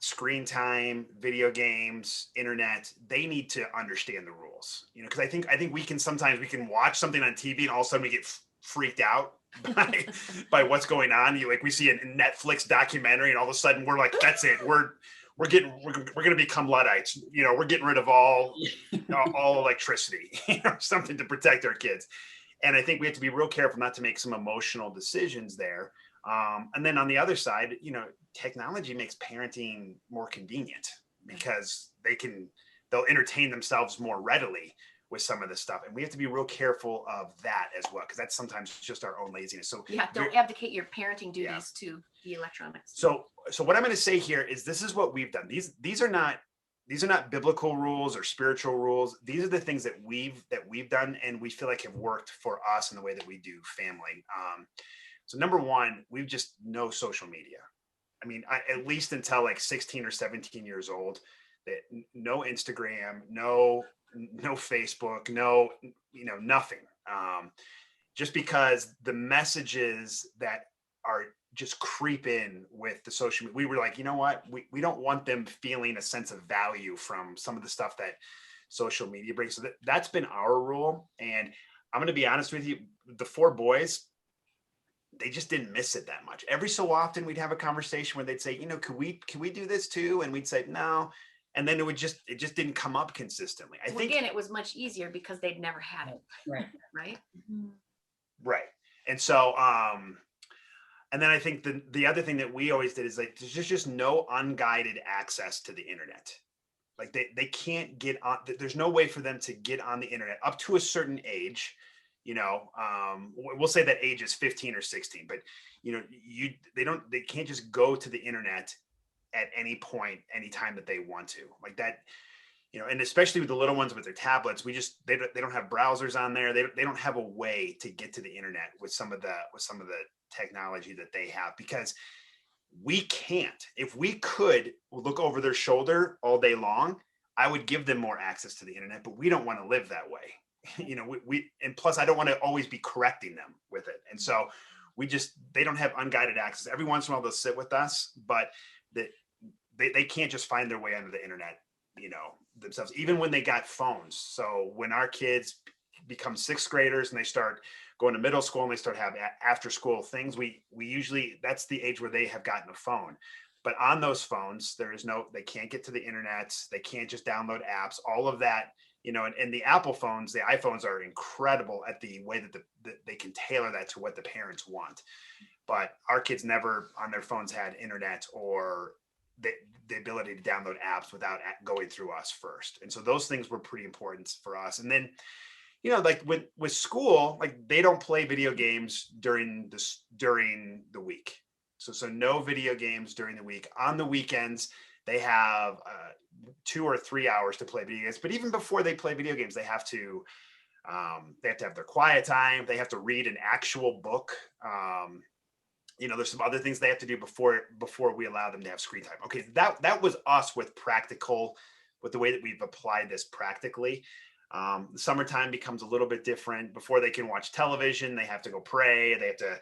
screen time, video games, internet. They need to understand the rules, because I think we can watch something on TV and all of a sudden we get freaked out by what's going on. We see a Netflix documentary and all of a sudden we're like, that's it. We're going to become Luddites. We're getting rid of all electricity, something to protect our kids. And I think we have to be real careful not to make some emotional decisions there. And then on the other side, technology makes parenting more convenient because they'll entertain themselves more readily with some of this stuff. And we have to be real careful of that as well, because that's sometimes just our own laziness. So don't abdicate your parenting duties to the electronics. So what I'm going to say here is this is what we've done. These are not biblical rules or spiritual rules. These are the things that we've done and we feel like have worked for us in the way that we do family. So number one, we've just no social media. I mean, at least until like 16 or 17 years old, that no Instagram, no Facebook, no, nothing. Just because the messages that are just creep in with the social media, we were like, you know what? We don't want them feeling a sense of value from some of the stuff that social media brings. So that's been our rule. And I'm going to be honest with you, the 4 boys, they just didn't miss it that much. Every so often we'd have a conversation where they'd say, can we do this too? And we'd say, no. And then it just didn't come up consistently. I think again, it was much easier because they'd never had it. Right. Right. And so, and then I think the other thing that we always did is like, there's just no unguided access to the internet. Like they can't get on, there's no way for them to get on the internet up to a certain age. We'll say that age is 15 or 16, but they can't just go to the internet at any point, anytime that they want to, like that, and especially with the little ones with their tablets, they don't have browsers on there. They don't have a way to get to the internet with some of the technology that they have, because we can't. If we could look over their shoulder all day long, I would give them more access to the internet, but we don't want to live that way. And plus I don't want to always be correcting them with it. And so they don't have unguided access. Every once in a while they'll sit with us, but they can't just find their way onto the internet, themselves, even when they got phones. So when our kids become 6th graders and they start going to middle school and they start having after school things, we usually, that's the age where they have gotten a phone. But on those phones, they can't get to the internet. They can't just download apps, all of that, and the Apple phones, the iPhones are incredible at the way that they can tailor that to what the parents want. But our kids never on their phones had internet or the ability to download apps without going through us first. And so those things were pretty important for us. And then, like with school, like they don't play video games during the week. So no video games during the week. On the weekends, they have 2 or 3 hours to play video games. But even before they play video games, they have to have their quiet time. They have to read an actual book. There's some other things they have to do before we allow them to have screen time. Okay, that was us with the way that we've applied this practically. Summertime becomes a little bit different. Before they can watch television, they have to go pray. They have to,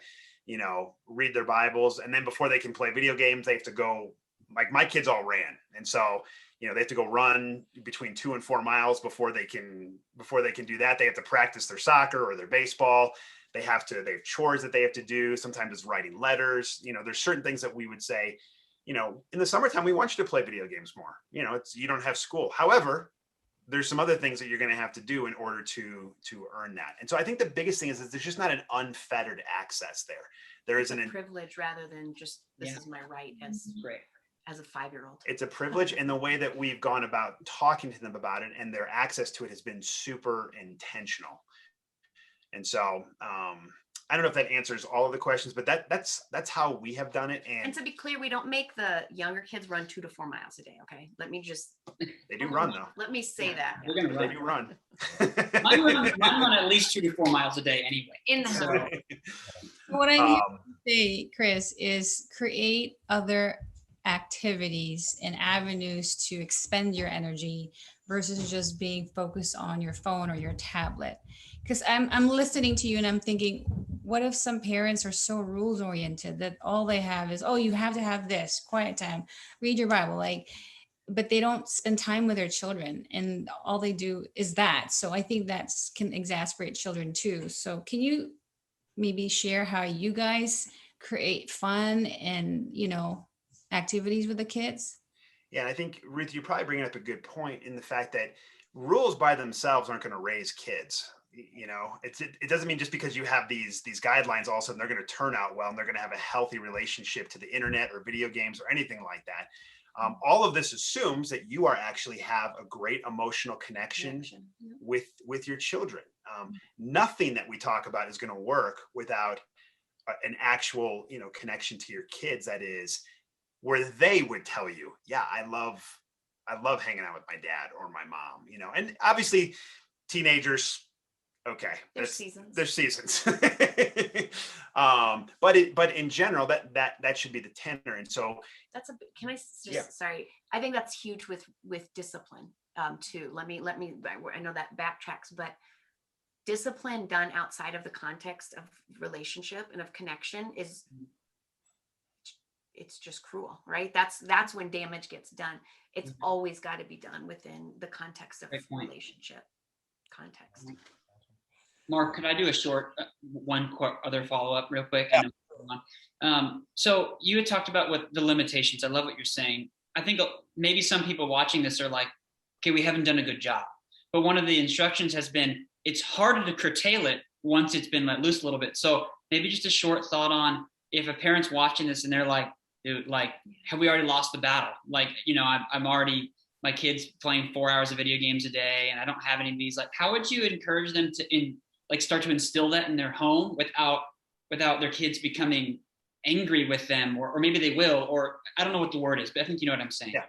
read their Bibles. And then before they can play video games, they have to go, like my kids all ran. And so, they have to go run between 2 and 4 miles before they can do that. They have to practice their soccer or their baseball. They have chores that they have to do. Sometimes it's writing letters. There's certain things that we would say, in the summertime, we want you to play video games more. You don't have school. However, there's some other things that you're going to have to do in order to earn that. And so I think the biggest thing is that there's just not an unfettered access there. There is a privilege rather than just this is my right as a 5-year-old. It's a privilege, and the way that we've gone about talking to them about it and their access to it has been super intentional. And so I don't know if that answers all of the questions, but that's how we have done it. And to be clear, we don't make the younger kids run 2 to 4 miles a day. Okay, let me just. They do run though. Let me say that. We're gonna run. They do run. Mine run at least 2 to 4 miles a day anyway. In the house. What I hear you say, Chris, is create other activities and avenues to expend your energy versus just being focused on your phone or your tablet. Because I'm listening to you and I'm thinking, what if some parents are so rules oriented that all they have is, you have to have this quiet time, read your Bible, but they don't spend time with their children and all they do is that. So I think that can exasperate children too. So can you maybe share how you guys create fun and, activities with the kids? Yeah, I think, Ruth, you're probably bringing up a good point in the fact that rules by themselves aren't going to raise kids. it doesn't mean just because you have these guidelines, all of a sudden they're going to turn out well and they're going to have a healthy relationship to the internet or video games or anything like that. All of this assumes that you are actually have a great emotional connection with your children. Nothing that we talk about is going to work without an actual, connection to your kids. That is where they would tell you, yeah, I love hanging out with my dad or my mom, and obviously teenagers, okay, There's seasons. There's seasons. But in general, that should be the tenor. And so can I just, sorry, I think that's huge with discipline too. Let me, I know that backtracks, but discipline done outside of the context of relationship and of connection it's just cruel, right? That's when damage gets done. It's always got to be done within the context of relationship context. Mark, could I do a short other follow-up real quick? Yeah. So you had talked about what the limitations. I love what you're saying. I think maybe some people watching this are like, okay, we haven't done a good job. But one of the instructions has been, it's harder to curtail it once it's been let loose a little bit. So maybe just a short thought on if a parent's watching this and they're like, dude, like, have we already lost the battle? Like, I'm already, my kid's playing 4 hours of video games a day and I don't have any of these. Like, how would you encourage them to start to instill that in their home without their kids becoming angry with them, or maybe they will, or I don't know what the word is, but I think you know what I'm saying. Yeah.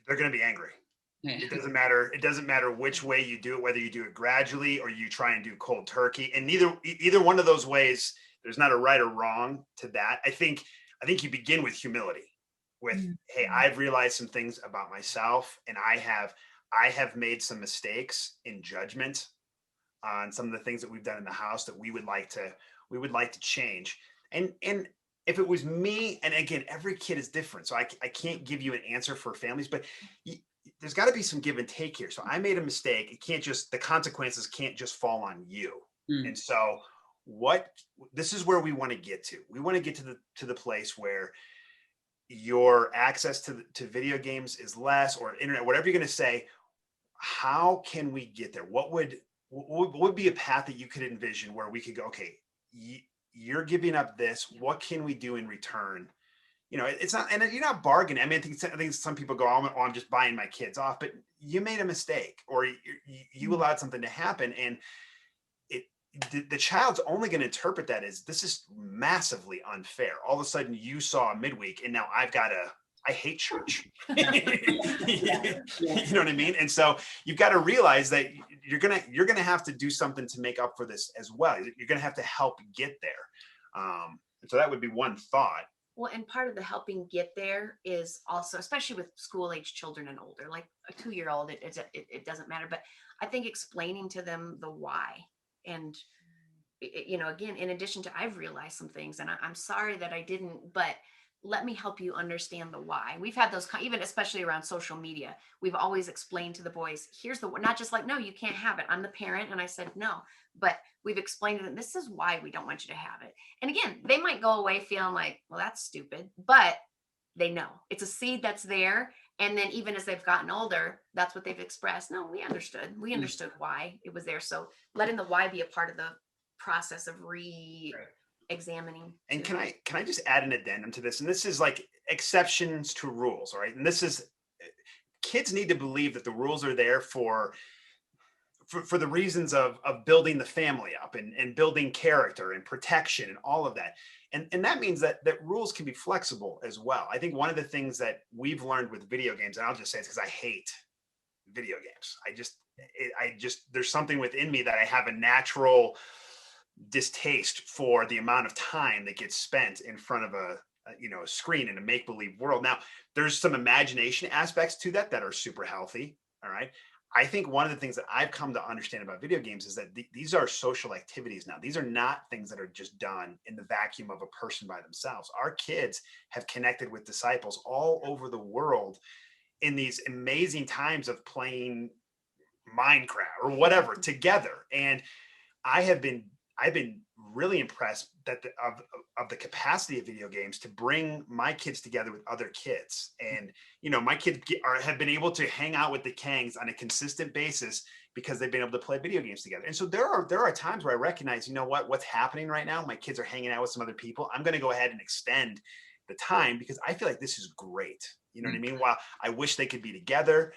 They're going to be angry. Yeah. It doesn't matter which way you do it, whether you do it gradually or you try and do cold turkey. And either one of those ways, there's not a right or wrong to that. I think you begin with humility. Hey, I've realized some things about myself, and I have made some mistakes in judgment on some of the things that we've done in the house that we would like to change. And if it was me, and again, every kid is different, so I can't give you an answer for families, but there's got to be some give and take here. So I made a mistake. The consequences can't just fall on you. And so this is where we want to get to. We want to get to the place where your access to video games is less, or internet, whatever you're going to say. How can we get there? What would be a path that you could envision where we could go, okay, you're giving up this. What can we do in return? It's not, and you're not bargaining. I mean, I think some people go, oh, I'm just buying my kids off, but you made a mistake, or you allowed something to happen. And the child's only going to interpret that as, this is massively unfair. All of a sudden you saw a midweek and now I hate church. You know what I mean? And so you've got to realize that you're going to have to do something to make up for this as well. You're going to have to help get there. And so that would be one thought. Well, and part of the helping get there is also, especially with school age children and older, like a 2-year-old, it doesn't matter. But I think explaining to them the why. And, again, in addition to, I've realized some things, and I'm sorry that I didn't, but let me help you understand the why. We've had those, even especially around social media, we've always explained to the boys, here's the, not just like, no, you can't have it. I'm the parent. And I said, no, but we've explained to them, this is why we don't want you to have it. And again, they might go away feeling like, well, that's stupid, but they know it's a seed that's there. And then even as they've gotten older, that's what they've expressed. No, we understood why it was there. So letting the why be a part of the process of examining. And can I just add an addendum to this? And this is like exceptions to rules, all right? And this is, kids need to believe that the rules are there for the reasons of building the family up and building character and protection and all of that. And that means that rules can be flexible as well. I think one of the things that we've learned with video games, and I'll just say it's because I hate video games. I just, there's something within me that I have a natural distaste for the amount of time that gets spent in front of a screen in a make-believe world. Now, there's some imagination aspects to that are super healthy. All right. I think one of the things that I've come to understand about video games is that these are social activities now. These are not things that are just done in the vacuum of a person by themselves. Our kids have connected with disciples all over the world in these amazing times of playing Minecraft or whatever together. And I've been really impressed that of the capacity of video games to bring my kids together with other kids. And, my kids have been able to hang out with the Kangs on a consistent basis because they've been able to play video games together. And so there are times where I recognize, what's happening right now. My kids are hanging out with some other people. I'm going to go ahead and extend the time because I feel like this is great. You know what I mean? While I wish they could be together,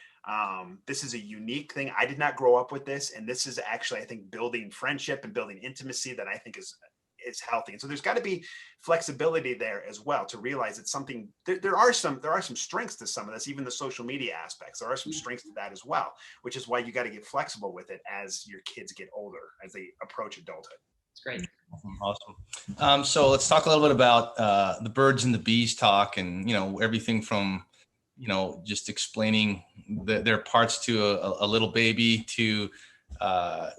this is a unique thing. I did not grow up with this. And this is actually, I think, building friendship and building intimacy that I think is healthy. And so there's got to be flexibility there as well to realize it's something, there are some strengths to some of this, even the social media aspects. There are some strengths to that as well, which is why you got to get flexible with it as your kids get older, as they approach adulthood. It's great. Awesome. So let's talk a little bit about the birds and the bees talk, and everything from just explaining their parts to a little baby to But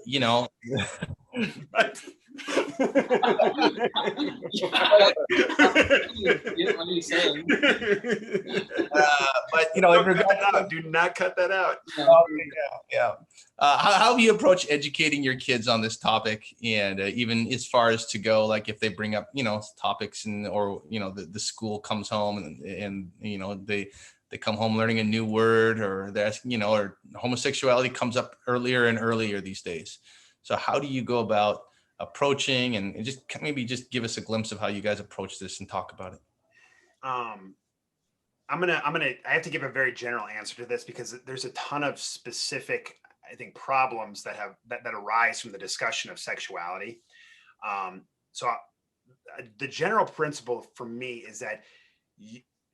do not cut that out. How do you approach educating your kids on this topic, and even as far as to go, like if they bring up topics or the school comes home and they come home learning a new word, or they're asking, or homosexuality comes up earlier and earlier these days. So how do you go about approaching, and just maybe just give us a glimpse of how you guys approach this and talk about it? I have to give a very general answer to this because there's a ton of specific, I think, problems that arise from the discussion of sexuality. So the general principle for me is that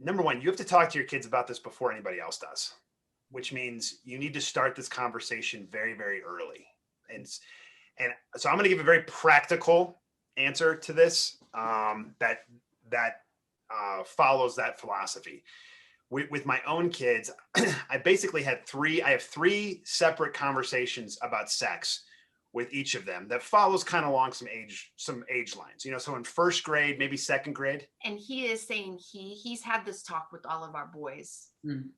number one, you have to talk to your kids about this before anybody else does, which means you need to start this conversation very, very early. And so I'm going to give a very practical answer to this that follows that philosophy. With my own kids, I basically have three separate conversations about sex with each of them that follows kind of along some age lines, so in first grade, maybe second grade. And he is saying he's had this talk with all of our boys.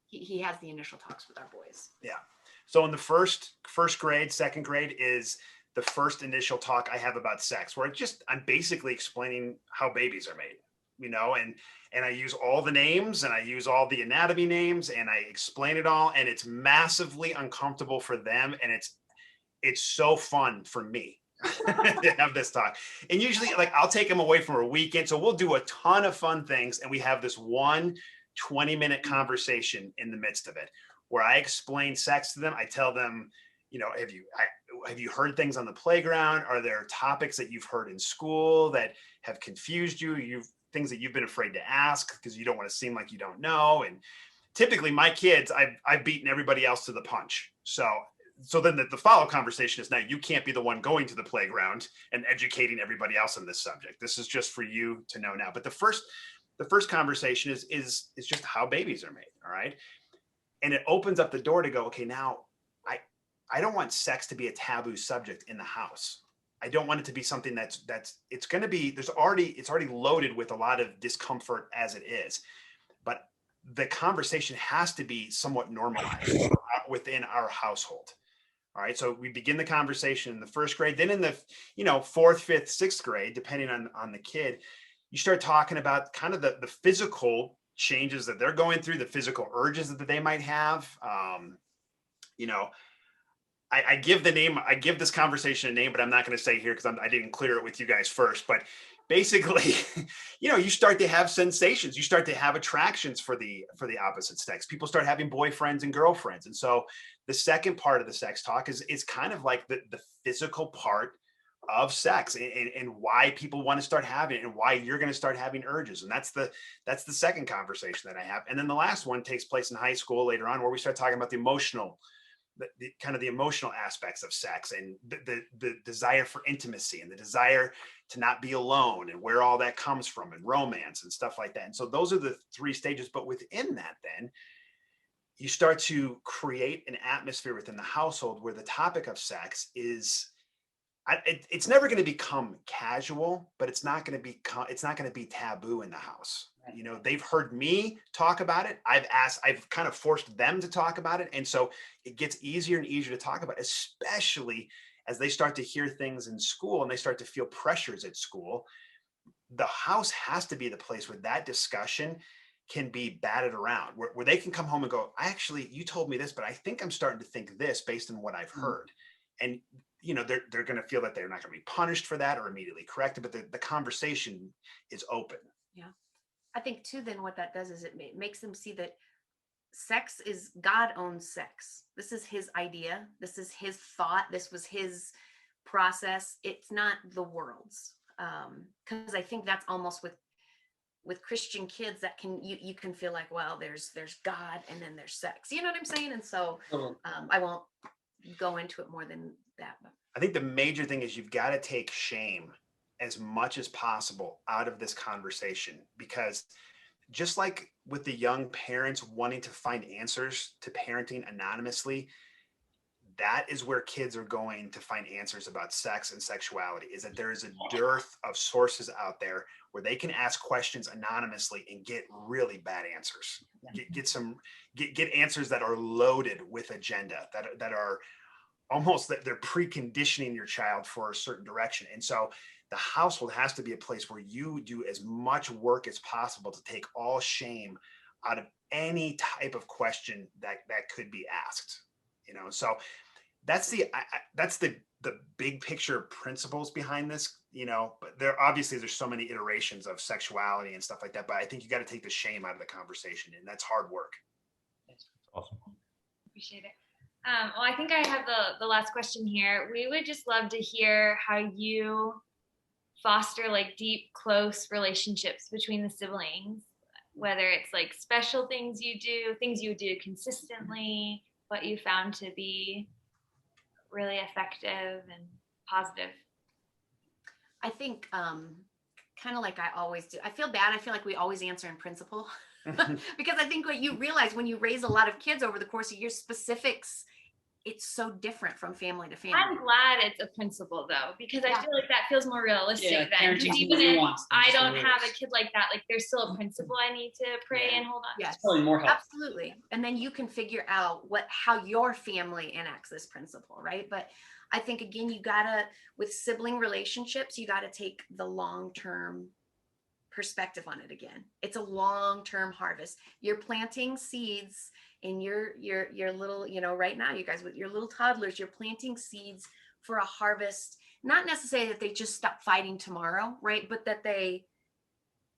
He has the initial talks with our boys. Yeah. So in the first grade, second grade is the first initial talk I have about sex, where I'm basically explaining how babies are made, and I use all the names and I use all the anatomy names and I explain it all, and it's massively uncomfortable for them. And it's so fun for me to have this talk. And usually I'll take them away for a weekend. So we'll do a ton of fun things. And we have this 20-minute conversation in the midst of it where I explain sex to them. I tell them, have you heard things on the playground? Are there topics that you've heard in school that have confused you? Things that you've been afraid to ask because you don't want to seem like you don't know. And typically my kids, I've beaten everybody else to the punch. So then the follow conversation is, now you can't be the one going to the playground and educating everybody else on this subject. This is just for you to know now. But the first conversation is just how babies are made. All right. And it opens up the door to go, okay, now I don't want sex to be a taboo subject in the house. I don't want it to be something it's already loaded with a lot of discomfort as it is. But the conversation has to be somewhat normalized within our household. All right. So we begin the conversation in the first grade, then in the, fourth, fifth, sixth grade, depending on the kid, you start talking about kind of the physical changes that they're going through, the physical urges that they might have. I give this conversation a name, but I'm not going to say here because I didn't clear it with you guys first. But basically, you start to have sensations. You start to have attractions for the opposite sex. People start having boyfriends and girlfriends. And so the second part of the sex talk is kind of like the physical part of sex and why people want to start having it and why you're going to start having urges. And that's the second conversation that I have. And then the last one takes place in high school later on, where we start talking about the emotional aspects of sex and the desire for intimacy and the desire to not be alone and where all that comes from and romance and stuff like that. And so those are the three stages. But within that, then you start to create an atmosphere within the household where the topic of sex is, it's never going to become casual, but it's not going to be taboo in the house. They've heard me talk about it. I've kind of forced them to talk about it. And so it gets easier and easier to talk about, especially as they start to hear things in school and they start to feel pressures at school, the house has to be the place where that discussion can be batted around, where they can come home and go, you told me this, but I think I'm starting to think this based on what I've heard. And, they're going to feel that they're not going to be punished for that or immediately corrected, but the conversation is open. Yeah. I think too, then what that does is it makes them see that God owns sex. This is his idea. This is his thought. This was his process. It's not the world's. Because I think that's almost with Christian kids that you can feel like, well, there's God and then there's sex. You know what I'm saying? And so I won't go into it more than that. But I think the major thing is you've got to take shame as much as possible out of this conversation, because just like with the young parents wanting to find answers to parenting anonymously, that is where kids are going to find answers about sex and sexuality, is that there is a dearth of sources out there where they can ask questions anonymously and get really bad answers, get answers that are loaded with agenda, that are almost that they're preconditioning your child for a certain direction. And so the household has to be a place where you do as much work as possible to take all shame out of any type of question that could be asked. So that's the big picture principles behind this, but there's so many iterations of sexuality and stuff like that. But I think you got to take the shame out of the conversation, and that's hard work. That's awesome. Appreciate it. Well, I think I have the last question here. We would just love to hear how you foster like deep, close relationships between the siblings, whether it's like special things you do consistently, what you found to be really effective and positive. I think kind of like I always do. I feel bad. I feel like we always answer in principle because I think what you realize when you raise a lot of kids over the course of your specifics, it's so different from family to family. I'm glad it's a principle though, because I feel like that feels more realistic then. Because even if I don't have a kid like that, like there's still a principle I need to pray and hold on. Yes, probably more helpful. Absolutely. And then you can figure out how your family enacts this principle, right? But I think again, with sibling relationships, you gotta take the long-term perspective on it again. It's a long-term harvest. You're planting seeds in your little, right now, you guys with your little toddlers, you're planting seeds for a harvest, not necessarily that they just stop fighting tomorrow, right? But that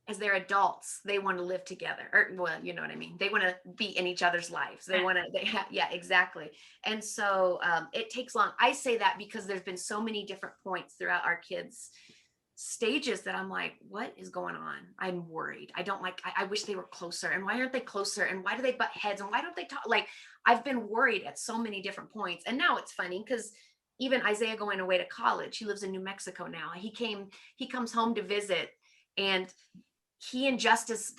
as they're adults, they want to live together, or well, you know what I mean? They want to be in each other's lives. Yeah, exactly. And so it takes long. I say that because there's been so many different points throughout our kids' stages that I'm like, what is going on? I'm worried. I wish they were closer. And why aren't they closer? And why do they butt heads? And why don't they talk? Like, I've been worried at so many different points. And now it's funny because even Isaiah going away to college, he lives in New Mexico now. He comes home to visit, and he and Justice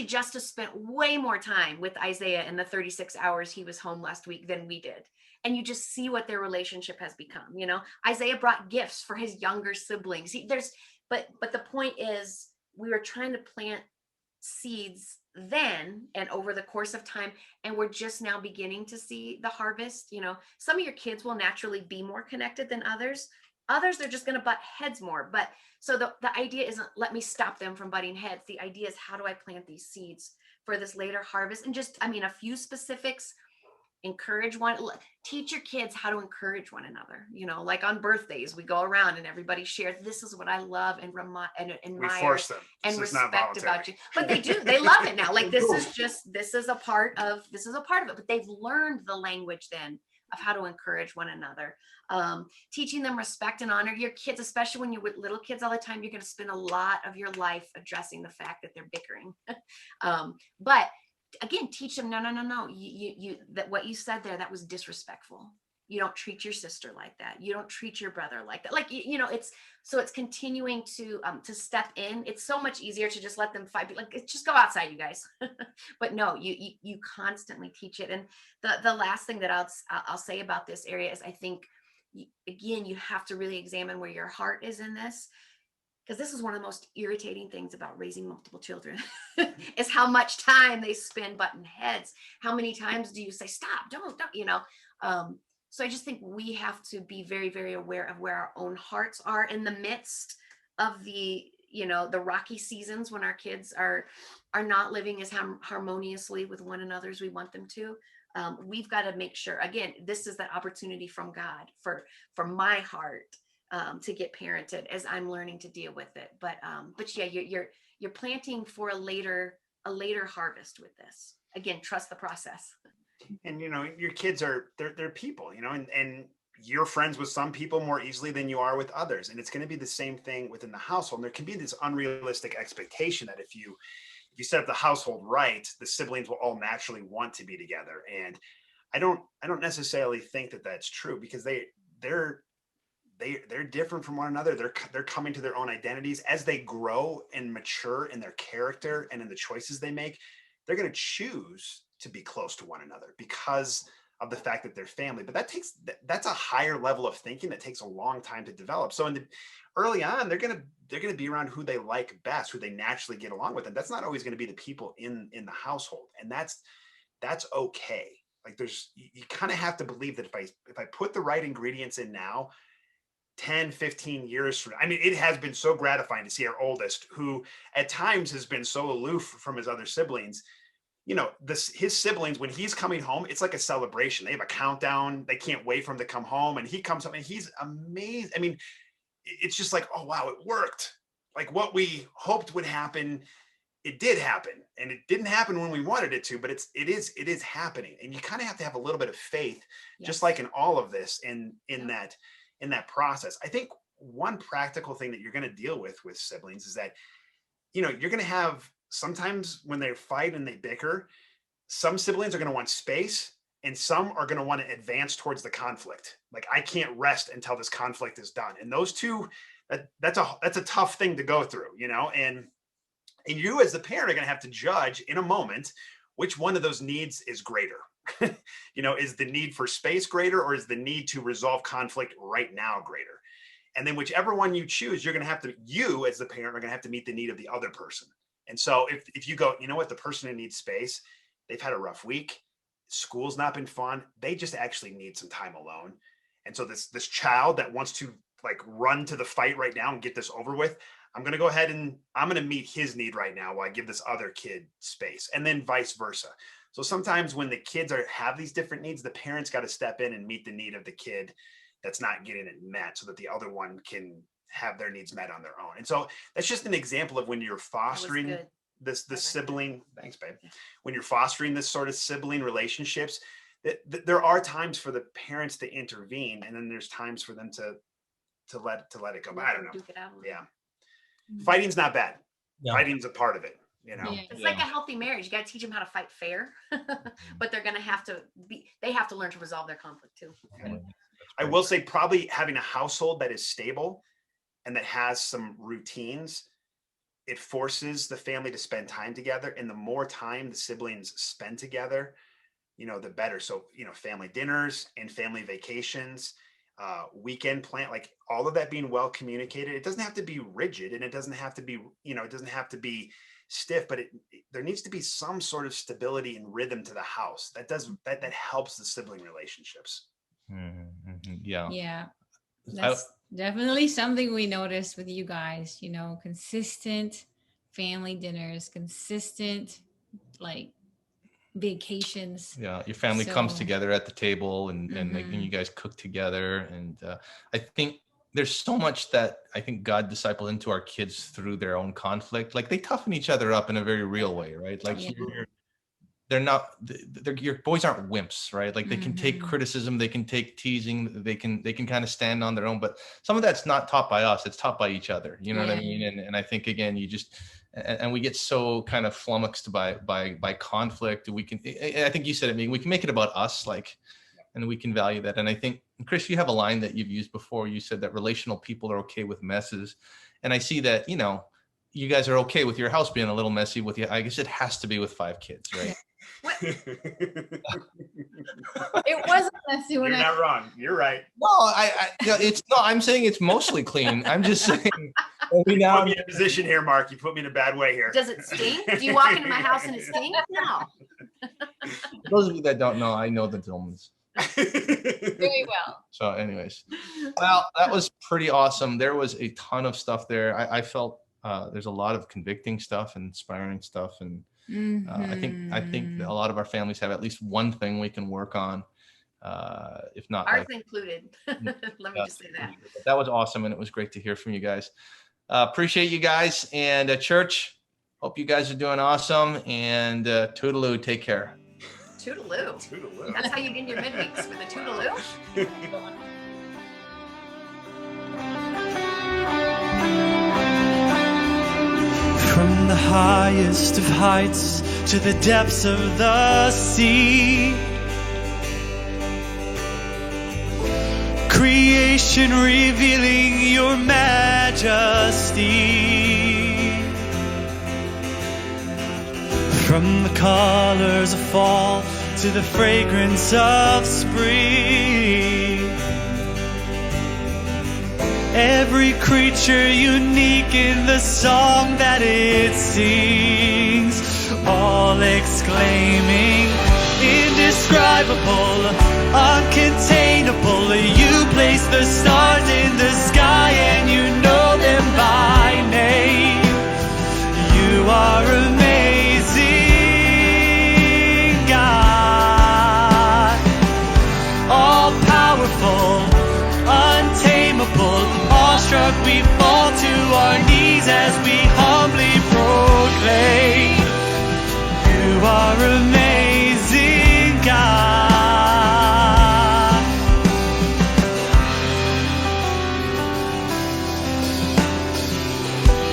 Justice spent way more time with Isaiah in the 36 hours he was home last week than we did. And you just see what their relationship has become. Isaiah brought gifts for his younger siblings. But the point is, we were trying to plant seeds then and over the course of time, and we're just now beginning to see the harvest. Some of your kids will naturally be more connected than others. Others, they're just going to butt heads more. But so the idea isn't let me stop them from butting heads. The idea is, how do I plant these seeds for this later harvest? And just, a few specifics. Encourage teach your kids how to encourage one another. Like on birthdays, we go around and everybody shares, this is what I love and admire and respect about you. But they do, they love it now. Like this is a part of it, but they've learned the language then of how to encourage one another. Teaching them respect and honor your kids, especially when you're with little kids all the time, you're going to spend a lot of your life addressing the fact that they're bickering. But again, teach them, no, you that what you said there, that was disrespectful. You don't treat your sister like that. You don't treat your brother like that. Like, it's continuing to step in. It's so much easier to just let them fight. Like, just go outside, you guys. But no, you constantly teach it. And the last thing that I'll say about this area is, I think, again, you have to really examine where your heart is in this. Because this is one of the most irritating things about raising multiple children is how much time they spend butting heads. How many times do you say, stop, don't, So I just think we have to be very, very aware of where our own hearts are in the midst of the, the rocky seasons when our kids are not living as harmoniously with one another as we want them to. We've got to make sure, again, this is that opportunity from God for my heart to get parented as I'm learning to deal with it. But yeah, you're planting for a later harvest with this. Again, trust the process. And your kids they're people, and you're friends with some people more easily than you are with others, and it's going to be the same thing within the household. And there can be this unrealistic expectation that if you set up the household right, the siblings will all naturally want to be together. And I don't necessarily think that that's true, because they're different from one another. They're coming to their own identities as they grow and mature in their character and in the choices they make. They're going to choose to be close to one another because of the fact that they're family. But that's a higher level of thinking that takes a long time to develop. So early on, they're going to be around who they like best, who they naturally get along with. And that's not always going to be the people in the household. And that's okay. Like you kind of have to believe that if I put the right ingredients in now, 10, 15 years from now, I mean, it has been so gratifying to see our oldest, who at times has been so aloof from his other siblings. His siblings, when he's coming home, it's like a celebration. They have a countdown. They can't wait for him to come home. And he comes home and he's amazed. I mean, it's just like, oh, wow, it worked. Like what we hoped would happen, it did happen. And it didn't happen when we wanted it to, but it is happening. And you kind of have to have a little bit of faith, yes, just like in all of this, in that process. I think one practical thing that you're going to deal with siblings is that, you're going to have, sometimes when they fight and they bicker, some siblings are going to want space and some are going to want to advance towards the conflict. Like, I can't rest until this conflict is done. And those two, that's a tough thing to go through, and you as the parent are going to have to judge in a moment which one of those needs is greater. Is the need for space greater, or is the need to resolve conflict right now greater? And then whichever one you choose, you as the parent are going to have to meet the need of the other person. And so if you go, the person who needs space, they've had a rough week, school's not been fun, they just actually need some time alone. And so this child that wants to like run to the fight right now and get this over with, I'm going to go ahead and I'm going to meet his need right now while I give this other kid space, and then vice versa. So sometimes when the kids have these different needs, the parents got to step in and meet the need of the kid that's not getting it met, so that the other one can have their needs met on their own. And so that's just an example of when you're fostering this sibling. Thanks, babe. When you're fostering this sort of sibling relationships, there are times for the parents to intervene, and then there's times for them to let it go. But I don't know. Yeah, fighting's not bad. Yeah. Fighting's a part of it. It's like a healthy marriage. You got to teach them how to fight fair, but they're going to have to learn to resolve their conflict too. Yeah. I will say, probably having a household that is stable and that has some routines, it forces the family to spend time together. And the more time the siblings spend together, the better. So, family dinners and family vacations, weekend plan, like all of that being well communicated. It doesn't have to be rigid, and it doesn't have to be, stiff, but there needs to be some sort of stability and rhythm to the house. That helps the sibling relationships. Mm-hmm. Yeah. That's definitely something we noticed with you guys, consistent family dinners, consistent like vacations. Yeah. Your family comes together at the table and you guys cook together. And I think there's so much that I think God discipled into our kids through their own conflict. Like, they toughen each other up in a very real way, right? Like, your boys aren't wimps, right? Like, they can take criticism, they can take teasing, they can kind of stand on their own, but some of that's not taught by us, it's taught by each other. You know what I mean? And I think, again, and we get so kind of flummoxed by conflict. I think you said it, Meegan, we can make it about us, like, and we can value that. And I think, Chris, you have a line that you've used before. You said that relational people are okay with messes. And I see that, you guys are okay with your house being a little messy with you. I guess it has to be with 5 kids, right? It wasn't messy when You're not wrong. You're right. No, I'm saying it's mostly clean. I'm just saying. You put me in a position here, Mark. You put me in a bad way here. Does it stink? Do you walk into my house and it stinks? No. For those of you that don't know, I know the Zillmans. Very well. So anyways, well, that was pretty awesome. There was a ton of stuff there. I felt there's a lot of convicting stuff and inspiring stuff. And I think a lot of our families have at least one thing we can work on. If not, Ours like, included. Let me just say that. that was awesome. And it was great to hear from you guys. Appreciate you guys, and church, hope you guys are doing awesome, and toodaloo, take care. Toodaloo. Toodaloo. That's how you end your midweeks, with a toodaloo. From the highest of heights to the depths of the sea, creation revealing your majesty. From the colors of fall to the fragrance of spring, every creature unique in the song that it sings, all exclaiming, indescribable, uncontainable. You place the stars in the sky and you know them by name. You are amazing, God, all powerful, untamable. Awestruck, we fall to our knees as we humbly proclaim, you are amazing, God.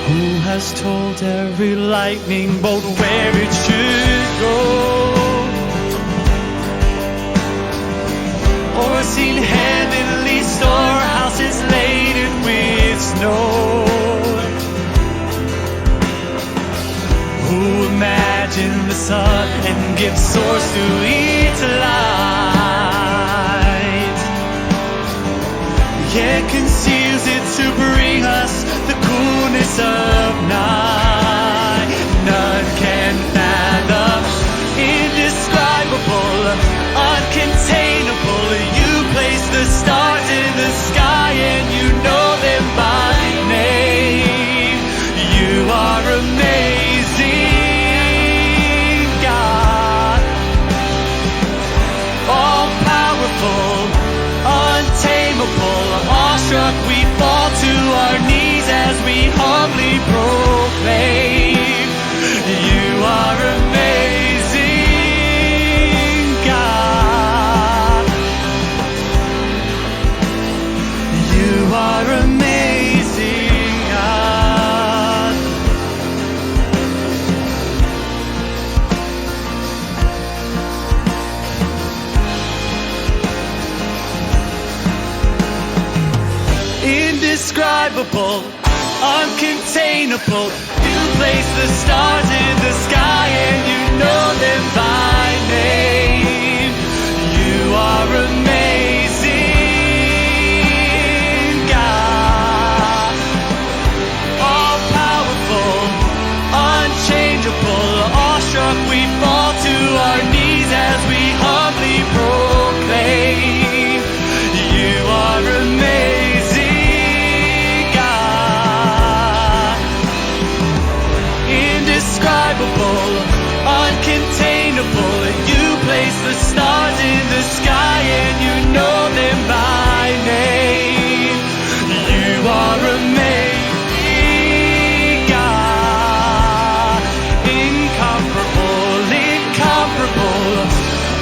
Who has told every lightning bolt where it should go, or seen heavenly storehouses laden with snow? Who imagined the sun and gives source to its light, yet conceals it to bring us the coolness of night? None can fathom, indescribable, uncontainable. You place the stars in the sky and you know them by name. You are amazing, God, all powerful, untamable. Awestruck, we fall to our knees as we humbly proclaim, you are amazing, God. You are amazing, God. Indescribable, uncontainable. You place the stars in the sky and you know them by name. You are amazing, God, all powerful, unchangeable. Awestruck, we fall to our knees as we humbly proclaim, you are amazing, God, indescribable, uncontainable. You place the stars in the sky and you know them by name. You are amazing, God, incomparable, incomparable,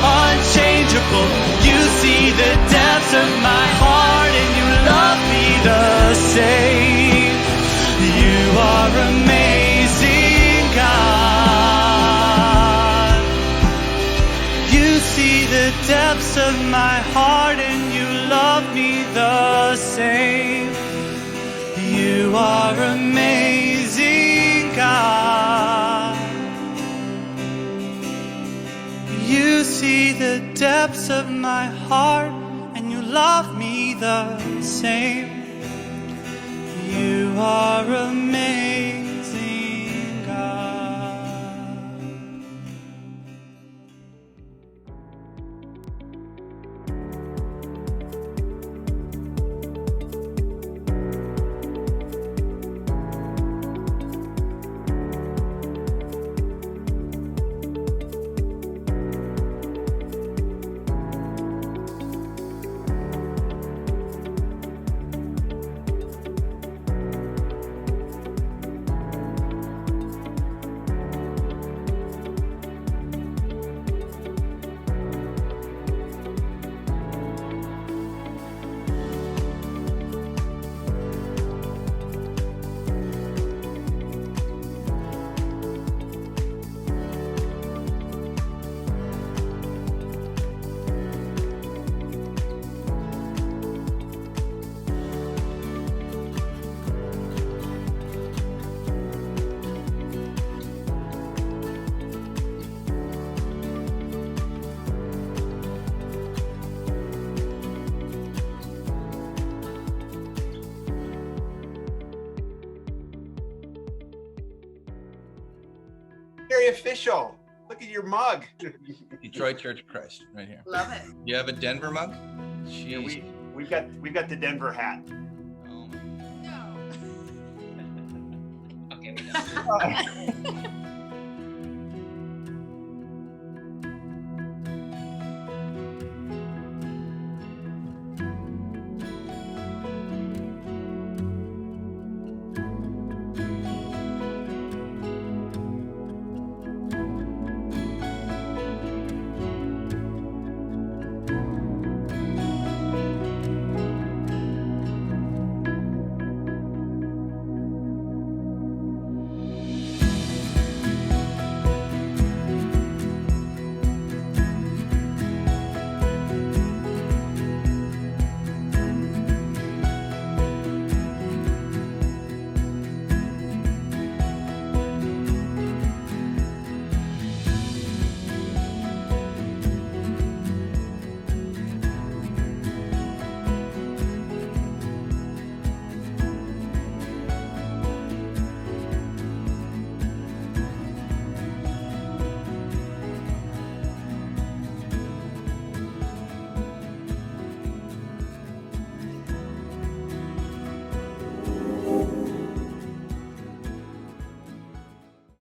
unchangeable. You see the depths of my heart and you love me the same. You are amazing, God. You see the depths of my heart and you love me the same. You are amazing, God. You see the depths of my heart and you love me the same. You are amazing, God. Very official. Look at your mug. Detroit Church of Christ, right here. Love it. You have a Denver mug? Yeah, Jeez. we've got the Denver hat. Oh my Okay. We're done.